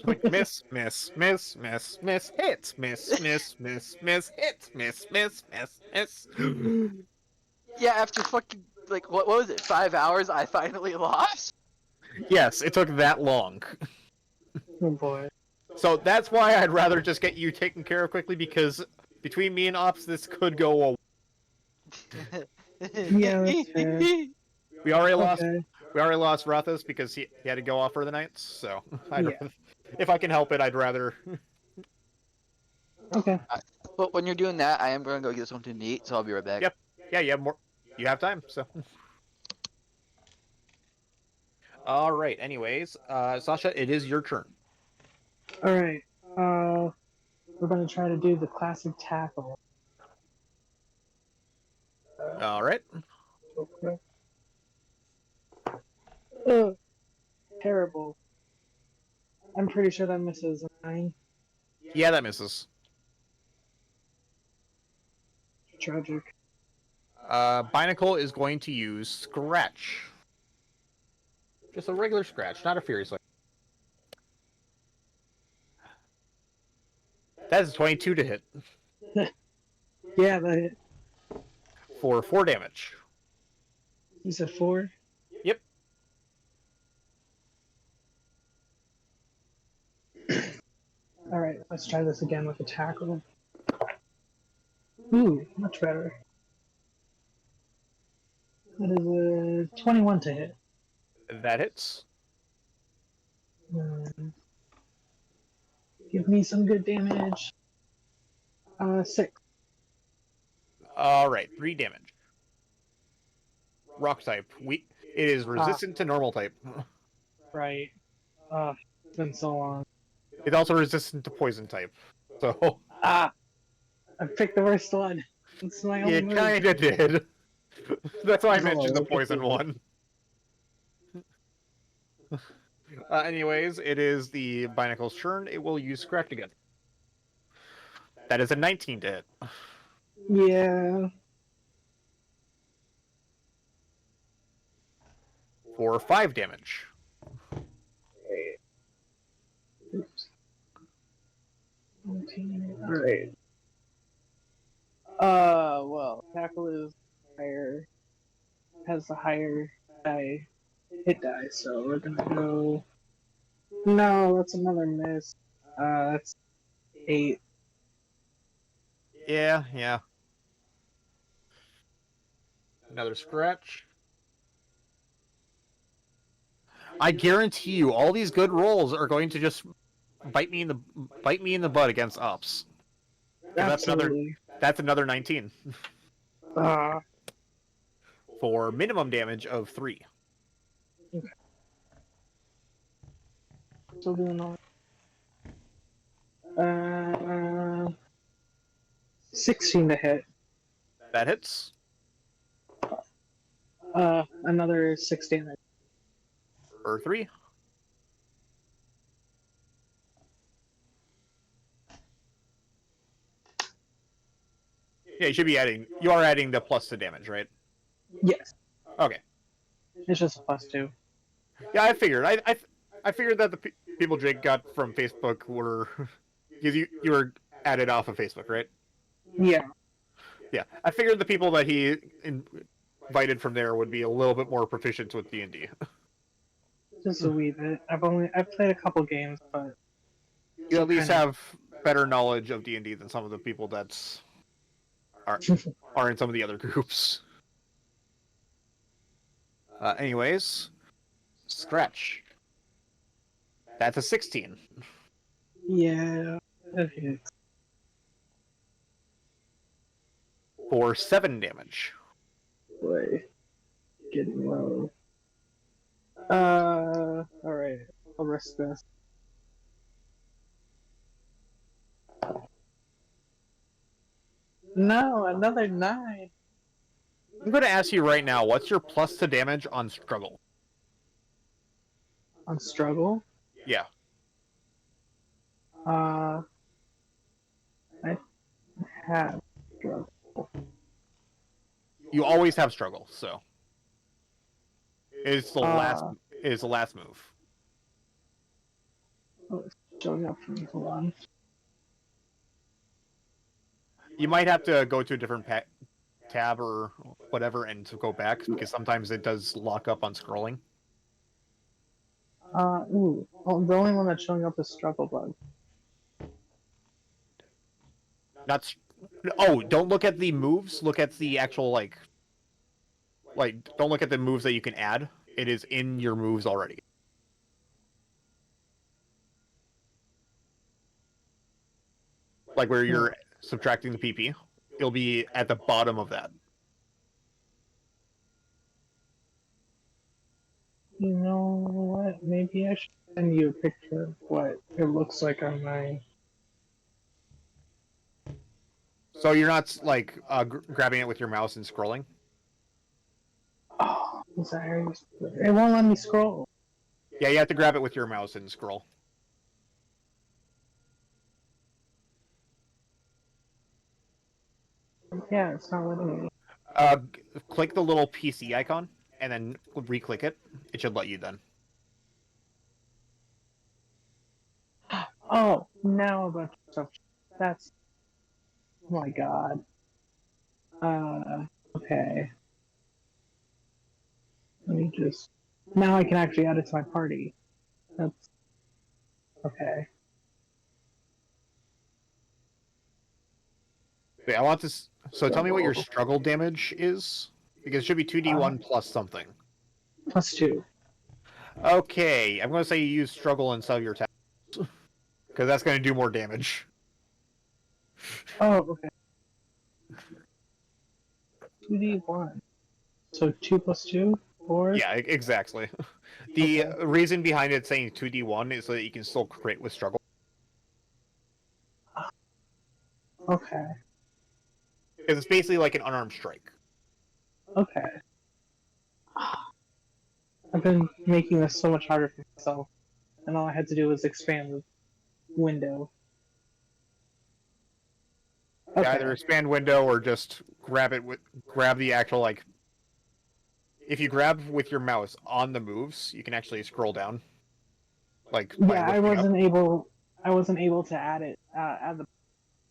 Like miss, miss, miss, miss, miss, hits, miss, miss, miss, miss, hits, miss, miss, miss, miss. Yeah, after fucking, like, what was it, 5 hours, I finally lost? Yes, it took that long. Oh boy. So that's why I'd rather just get you taken care of quickly, because between me and Ops, this could go. Yeah, that's fair. We already lost. Okay. We already lost Rathos because he had to go off for the night. So Yeah. if I can help it, I'd rather. Okay. But when you're doing that, I am going to go get something to eat, so I'll be right back. Yep. Yeah, you have more. You have time. So. All right. Anyways, Sasha, it is your turn. All right. We're gonna try to do the classic tackle. All right. Okay. Ugh. Terrible. I'm pretty sure that misses a 9. Yeah, that misses. Tragic. Barnacle is going to use Scratch. Just a regular Scratch, not a Furious. That is 22 to hit Yeah, that hit. for 4 damage. You said 4? Yep. Alright, let's try this again with the tackle. Ooh, much better. That is a 21 to hit. That hits. Give me some good damage. 6. All right, 3 damage. Rock type. It is resistant to normal type. Right. It's been so long. It's also resistant to poison type. So I picked the worst one. It's my only you move. kind of did. That's why I Oh, mentioned the look at poison you. one. Anyways, it is the Barnacle's turn. It will use Scratch again. That is a 19 to hit. Yeah. For 5 damage. Oops. Alright. Well, tackle is higher, has the higher hit die, so we're gonna go. No, that's another miss. That's 8. Yeah. Another Scratch. I guarantee you, all these good rolls are going to just bite me in the butt against Ops. That's Absolutely. another 19. for minimum damage of 3. Still doing all. 16 to hit. That hits. Another 6 damage. For 3. Yeah, you should be adding. You are adding the plus to damage, right? Yes. Okay. It's just a +2. Yeah, I figured. I figured that the people Jake got from Facebook were because you were added off of Facebook, right? Yeah. Yeah, I figured the people that he invited from there would be a little bit more proficient with D&D. Just a wee bit. I've played a couple games, but You at least have better knowledge of D&D than some of the people that are in some of the other groups. Anyways, Scratch. That's a 16. Yeah. Okay. For 7 damage. Boy. Getting low. Alright. I'll risk this. No, another 9. I'm going to ask you right now, what's your plus to damage on Struggle? On struggle? Yeah. I have struggle. You always have Struggle, so. It's the last move. Oh, it's showing up for me. Hold on. You might have to go to a different tab or whatever and to go back, because sometimes it does lock up on scrolling. Ooh. Well, the only one that's showing up is struggle bug. Don't look at the moves. Look at the actual, don't look at the moves that you can add. It is in your moves already. Like where you're subtracting the PP. It'll be at the bottom of that. You know what? Maybe I should send you a picture of what it looks like on my. So you're not, grabbing it with your mouse and scrolling? Oh, sorry. It won't let me scroll. Yeah, you have to grab it with your mouse and scroll. Yeah, it's not letting me. Click the little PC icon, and then re-click it. It should let you then. Oh, now a bunch of stuff. That's. Oh my god. Okay. Let me just. Now I can actually add it to my party. That's. Okay. Wait, I want this. So tell me what your struggle damage is, because it should be 2d1 plus something. +2. Okay, I'm going to say you use struggle instead of your attack, because that's going to do more damage. Oh, okay. 2d1. So 2 + 2? 4? Yeah, exactly. The reason behind it saying 2d1 is so that you can still crit with struggle. Okay. Because it's basically like an unarmed strike. Okay. I've been making this so much harder for myself, and all I had to do was expand the window. Okay. Yeah, either expand window or just grab the actual, if you grab with your mouse on the moves, you can actually scroll down. Yeah, I wasn't able to add it at the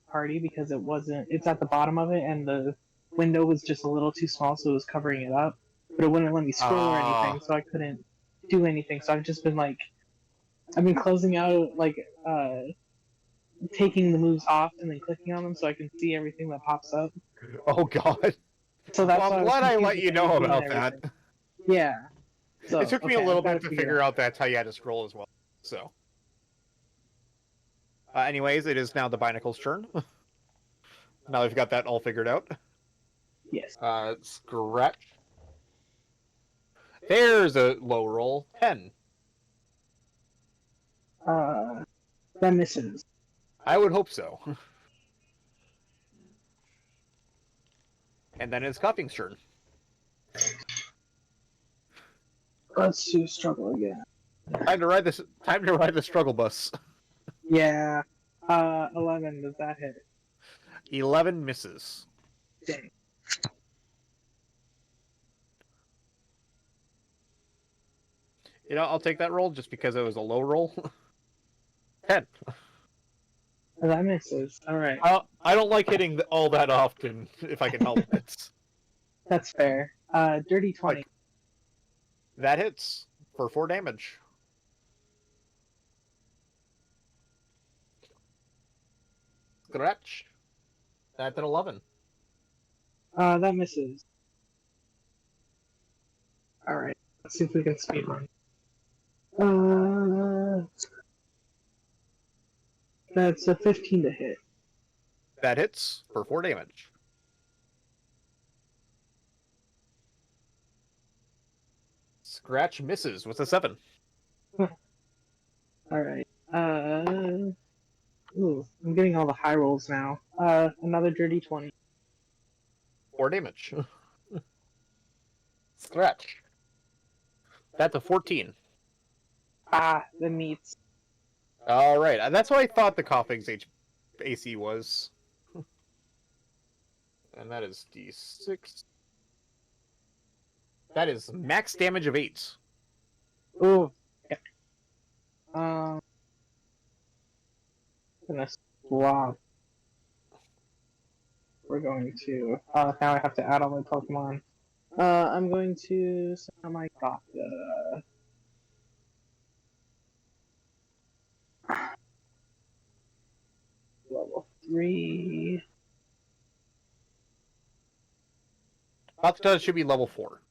party because it's at the bottom of it, and the window was just a little too small, so it was covering it up. But it wouldn't let me scroll or anything, so I couldn't do anything. So I've just been I've been closing out, taking the moves off and then clicking on them so I can see everything that pops up. Oh god. So that's well, I'm glad I let you know about that. Yeah. So, it took me a little bit to figure out that's how you had to scroll as well. So. Anyways, it is now the Barnacle's turn. Now we've got that all figured out. Yes. Scratch. There's a low roll. 10. That misses. I would hope so. And then it's Koffing's turn. Let's do struggle again. Time to ride the struggle bus. Yeah. 11, does that hit? 11 misses. Dang. You know, I'll take that roll just because it was a low roll. 10. That misses. Alright. I don't like hitting all that often, if I can help it. That's fair. Dirty 20. Like, that hits for 4 damage. Scratch. That's an 11. That misses. Alright. Let's see if we can speedrun. That's a 15 to hit. That hits for 4 damage. Scratch misses with a 7. Alright. Ooh, I'm getting all the high rolls now. Another dirty 20. 4 damage. Scratch. That's a 14. Ah, the meats. Alright, that's what I thought the Koffing's AC was. And that is D6. That is max damage of 8. Ooh. Yeah. Gonna swap. We're going to. Now I have to add all my Pokemon. I'm going to send out my Gotha. Level 3. Gotha should be level 4.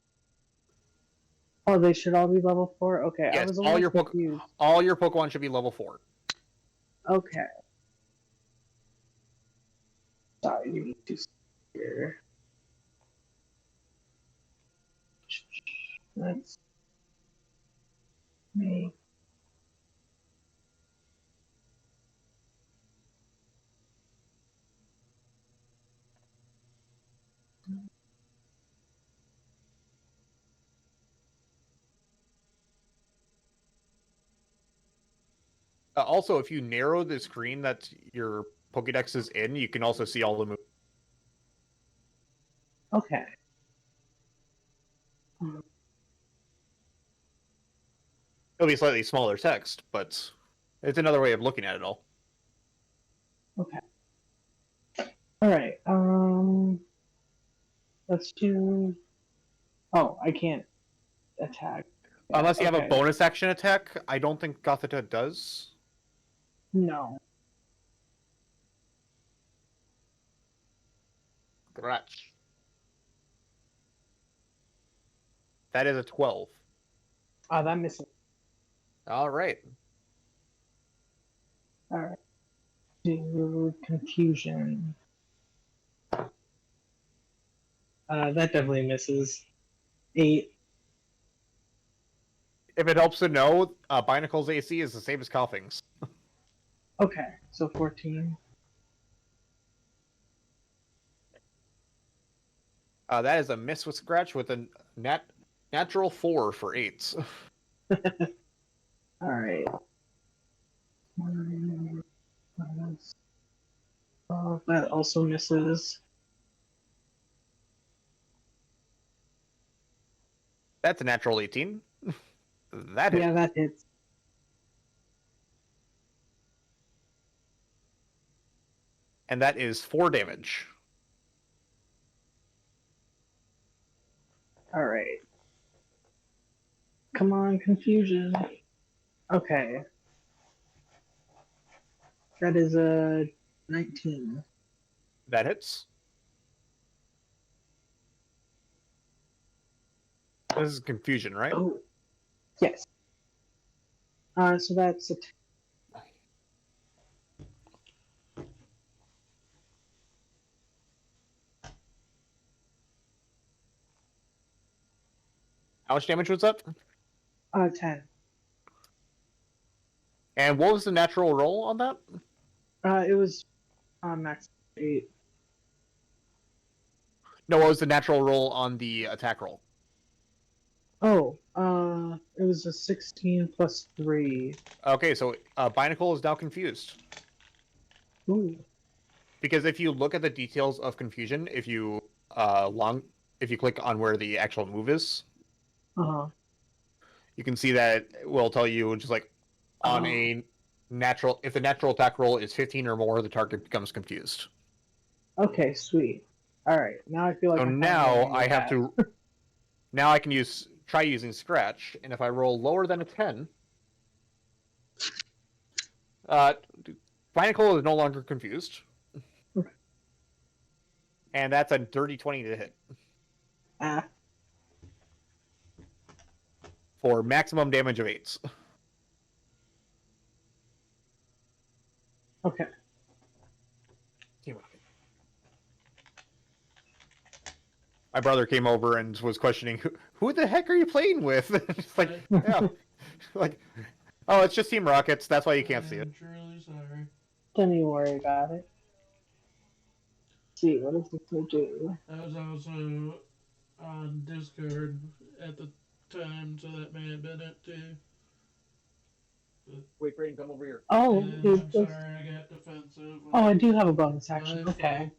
Oh, they should all be level 4? Okay, I Yes, was a all little your confused. all your Pokemon should be level 4. Okay. Sorry, you need to here. Let's make. Also, if you narrow the screen that your Pokédex is in, you can also see all the moves. Okay. It'll be slightly smaller text, but it's another way of looking at it all. Okay. Alright, let's do. Oh, I can't attack. Unless you have a Okay. bonus action attack, I don't think Gothita does. No. Scratch. That is a 12. That misses. Alright. Alright. Do confusion. That definitely misses. 8. If it helps to know, Barnacle's AC is the same as Koffing's. Okay, so 14. That is a miss with Scratch with a natural 4 for 8. Alright. Oh, that also misses. That's a natural 18. That Yeah, hits. that hits. And that is 4 damage. Alright. Come on, confusion. Okay. That is a 19. That hits. This is confusion, right? Oh. Yes. So that's a. How much damage was that? 10. And what was the natural roll on that? It was max 8. No, what was the natural roll on the attack roll? Oh, it was a 16 plus 3. Okay, so Barnacle is now confused. Ooh. Because if you look at the details of confusion, if you click on where the actual move is, you can see that it will tell you just like on a natural, if the natural attack roll is 15 or more, the target becomes confused. Okay, sweet. All right, now I feel like So I'm now I have that. to. Now I can try using Scratch, and if I roll lower than a 10, Barnacle is no longer confused. Okay. And that's a dirty 20 to hit. For maximum damage of 8s. Okay. My brother came over and was questioning, who the heck are you playing with? It's like, yeah. Like, oh, it's just Team Rockets, that's why you can't see it. I'm truly sorry. Don't even worry about it. Let's see, what does this do? I was also on Discord at the time, so that may have been it too. Wait, Brayden, come over here. Oh, And it I'm was... sorry I got defensive. Oh, I do have a bonus action. My Okay.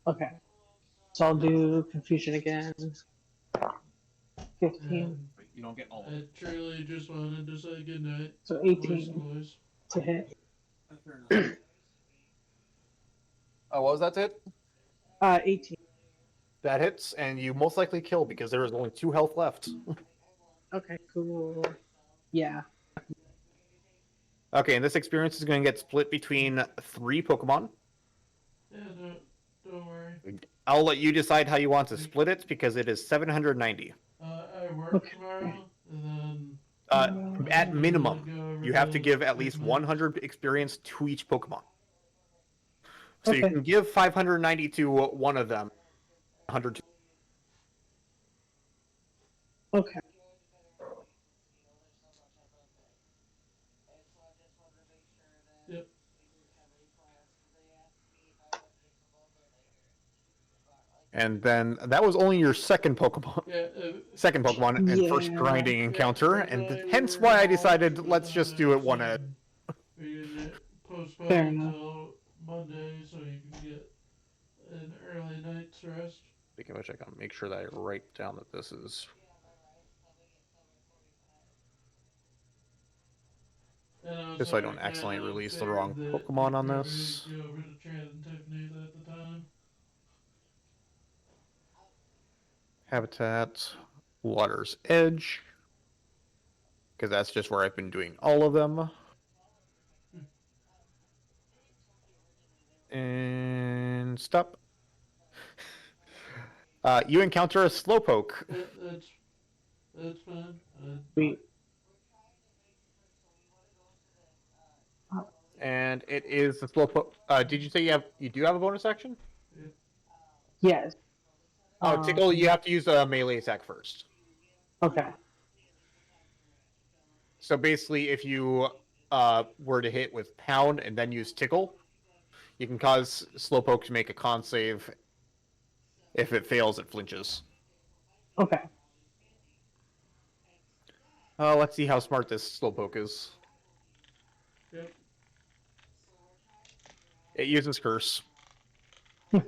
fault. Okay. So I'll do Confusion again. 15. You don't get all of I it. truly just wanted to say goodnight. So 18 to hit. Oh, what was that to hit? 18. That hits, and you most likely kill because there is only 2 health left. Okay, cool. Yeah. Okay, and this experience is going to get split between 3 Pokemon. Yeah, don't worry. I'll let you decide how you want to split it because it is 790. I work tomorrow, and then At minimum, you have to give at least 100 experience to each Pokemon. So you can give 590 to one of them, 100 to... Okay. Yep. And then that was only your second Pokemon. Yeah, second Pokemon and first grinding encounter, and hence why I decided let's just do it one at. We can postpone Fair enough. until Monday so you can get an early night's rest. Speaking of which, I gotta make sure that I write down that this is. Just so I don't accidentally release the wrong Pokemon on this. Go over to Chad and Tiffany's at the time. Habitat, Water's Edge, because that's just where I've been doing all of them. And stop. You encounter a Slowpoke. Yeah, that's fine. Sweet. And it is the Slowpoke. Did you say you do have a bonus action? Yes. Oh, Tickle, you have to use a melee attack first. Okay. So basically, if you were to hit with Pound and then use Tickle, you can cause Slowpoke to make a con save. If it fails, it flinches. Okay. Let's see how smart this Slowpoke is. Yep. It uses Curse. Which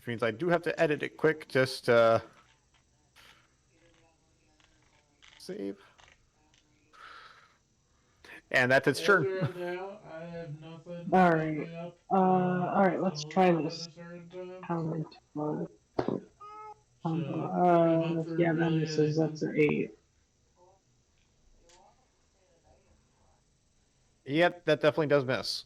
means I do have to edit it quick, just save. And that's its turn. Now, I have nothing. Alright. Alright, let's try this. Yeah, that misses. That's an 8. Yep, that definitely does miss.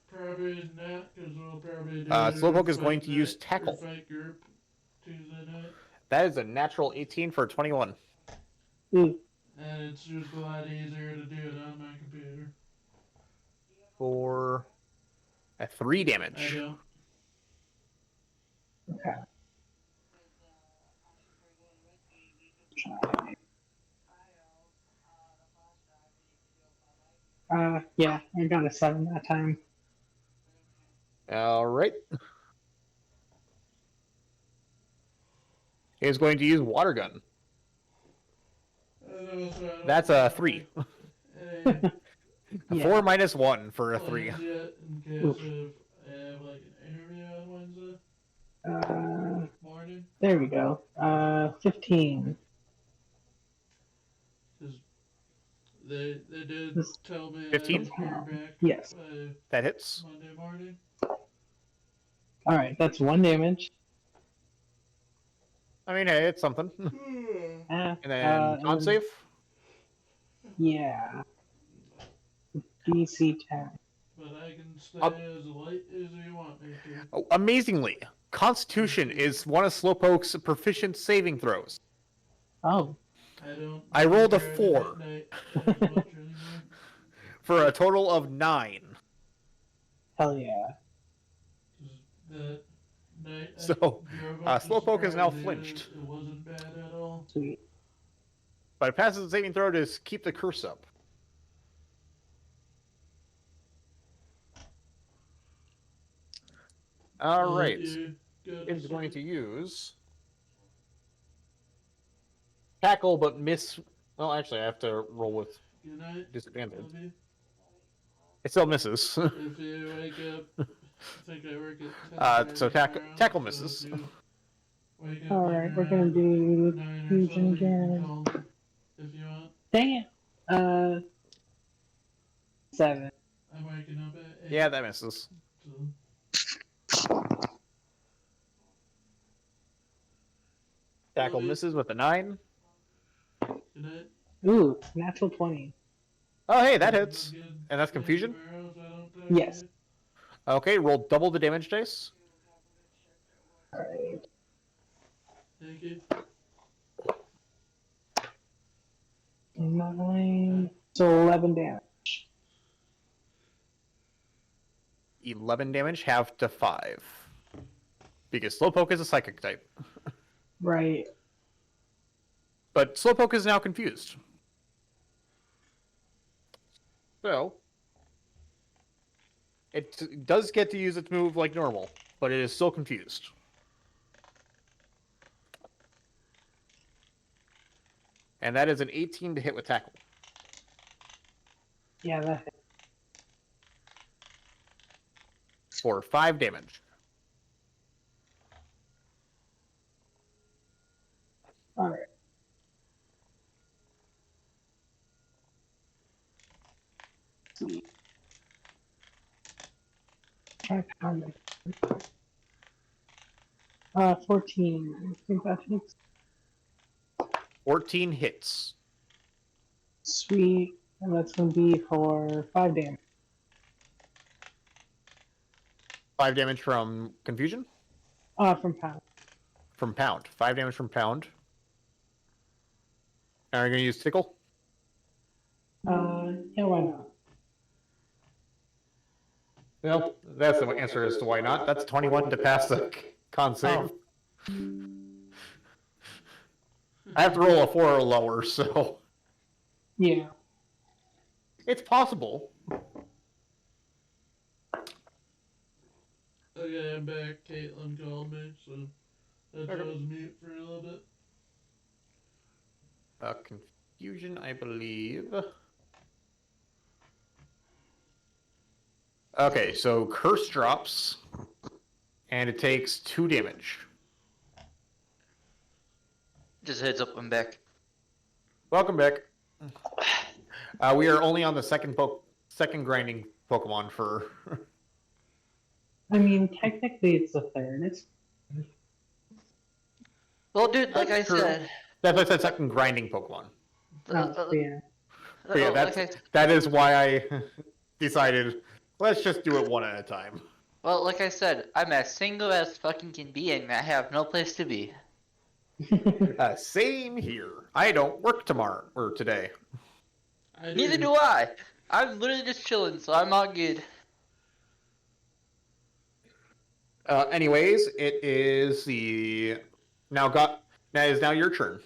Probably not, because we'll probably do Slowpoke is going to use Tackle. Fight group Tuesday night. That is a natural 18 for 21. Mm. And it's just a lot easier to do it on my computer. For At 3 I damage. don't. Okay. Yeah, I got a 7 that time. All right. He's going to use water gun. And also, I don't That's a have 3. any A Yeah. 4 minus 1 for a 3. plans yet in case Oof. of I have like an interview on Wednesday morning. There we go. 15. Because they did This- tell me 15? I was hearing back Yes. by That hits. Monday morning. Alright, that's 1 damage. I mean, hey, it's something. And And then con save. Yeah. DC 10. But I can stay Up. as light as you want me to. Oh, amazingly, Constitution is one of Slowpoke's proficient saving throws. Oh. I rolled a drive it 4. at night as much anymore. For a total of 9. Hell yeah. 'Cause that night I So, drove up to Slowpoke is now Surprise, flinched. It wasn't bad at all. Sweet. But it passes the saving throw to keep the curse up. All right. You got It's a going to second? use tackle, but miss. Well, actually, I have to roll with Good night. disadvantage. Love you. It still misses. If you wake up, I think I work at 10:30 So tackle tomorrow, misses. so if you wake up Alright, we're around gonna do 9 or fusion something, you can again. call me if you want. Dang it. 7. I'm waking up at 8. Yeah, that misses. So, Tackle misses with a 9. good night. Ooh, natural 20. Oh, hey, that hits. Good And that's night confusion? tomorrow, so I don't talk Yes. to you. Okay, roll double the damage dice. Alright. Thank you. 9. So 11 damage. 11 damage, half to 5. Because Slowpoke is a psychic type. Right. But Slowpoke is now confused. So, it does get to use its move like normal, but it is still confused. And that is an 18 to hit with tackle. Yeah, that hit. For 5 damage. Alright. Sweet. Try pounding. 14. I think that hits. 14 hits. Sweet. And that's gonna be for 5 damage. 5 damage from confusion? From pound. From pound. 5 damage from pound. Are you going to use tickle? Yeah, why not? Well, that's the answer as to why not. That's 21 to pass the con save. I have to roll a 4 or lower, so Yeah. it's possible. Okay, I'm back. Caitlin called me, so that's why I was mute for a little bit. Confusion, I believe. Okay, so curse drops, and it takes 2 damage. Just heads up, I'm back. Welcome back. We are only on the second grinding Pokemon for. I mean, technically it's the third. It's Well, dude, like I That's true. said, That's why I said second grinding Pokemon. yeah. But yeah, that is why I decided let's just do it one at a time. well, like I said, I'm as single as fucking can be, and I have no place to be. Same here. I don't work tomorrow or today. I Neither do I. I'm literally just chilling, so I'm all good. Anyways, it is the now got. That is now your turn.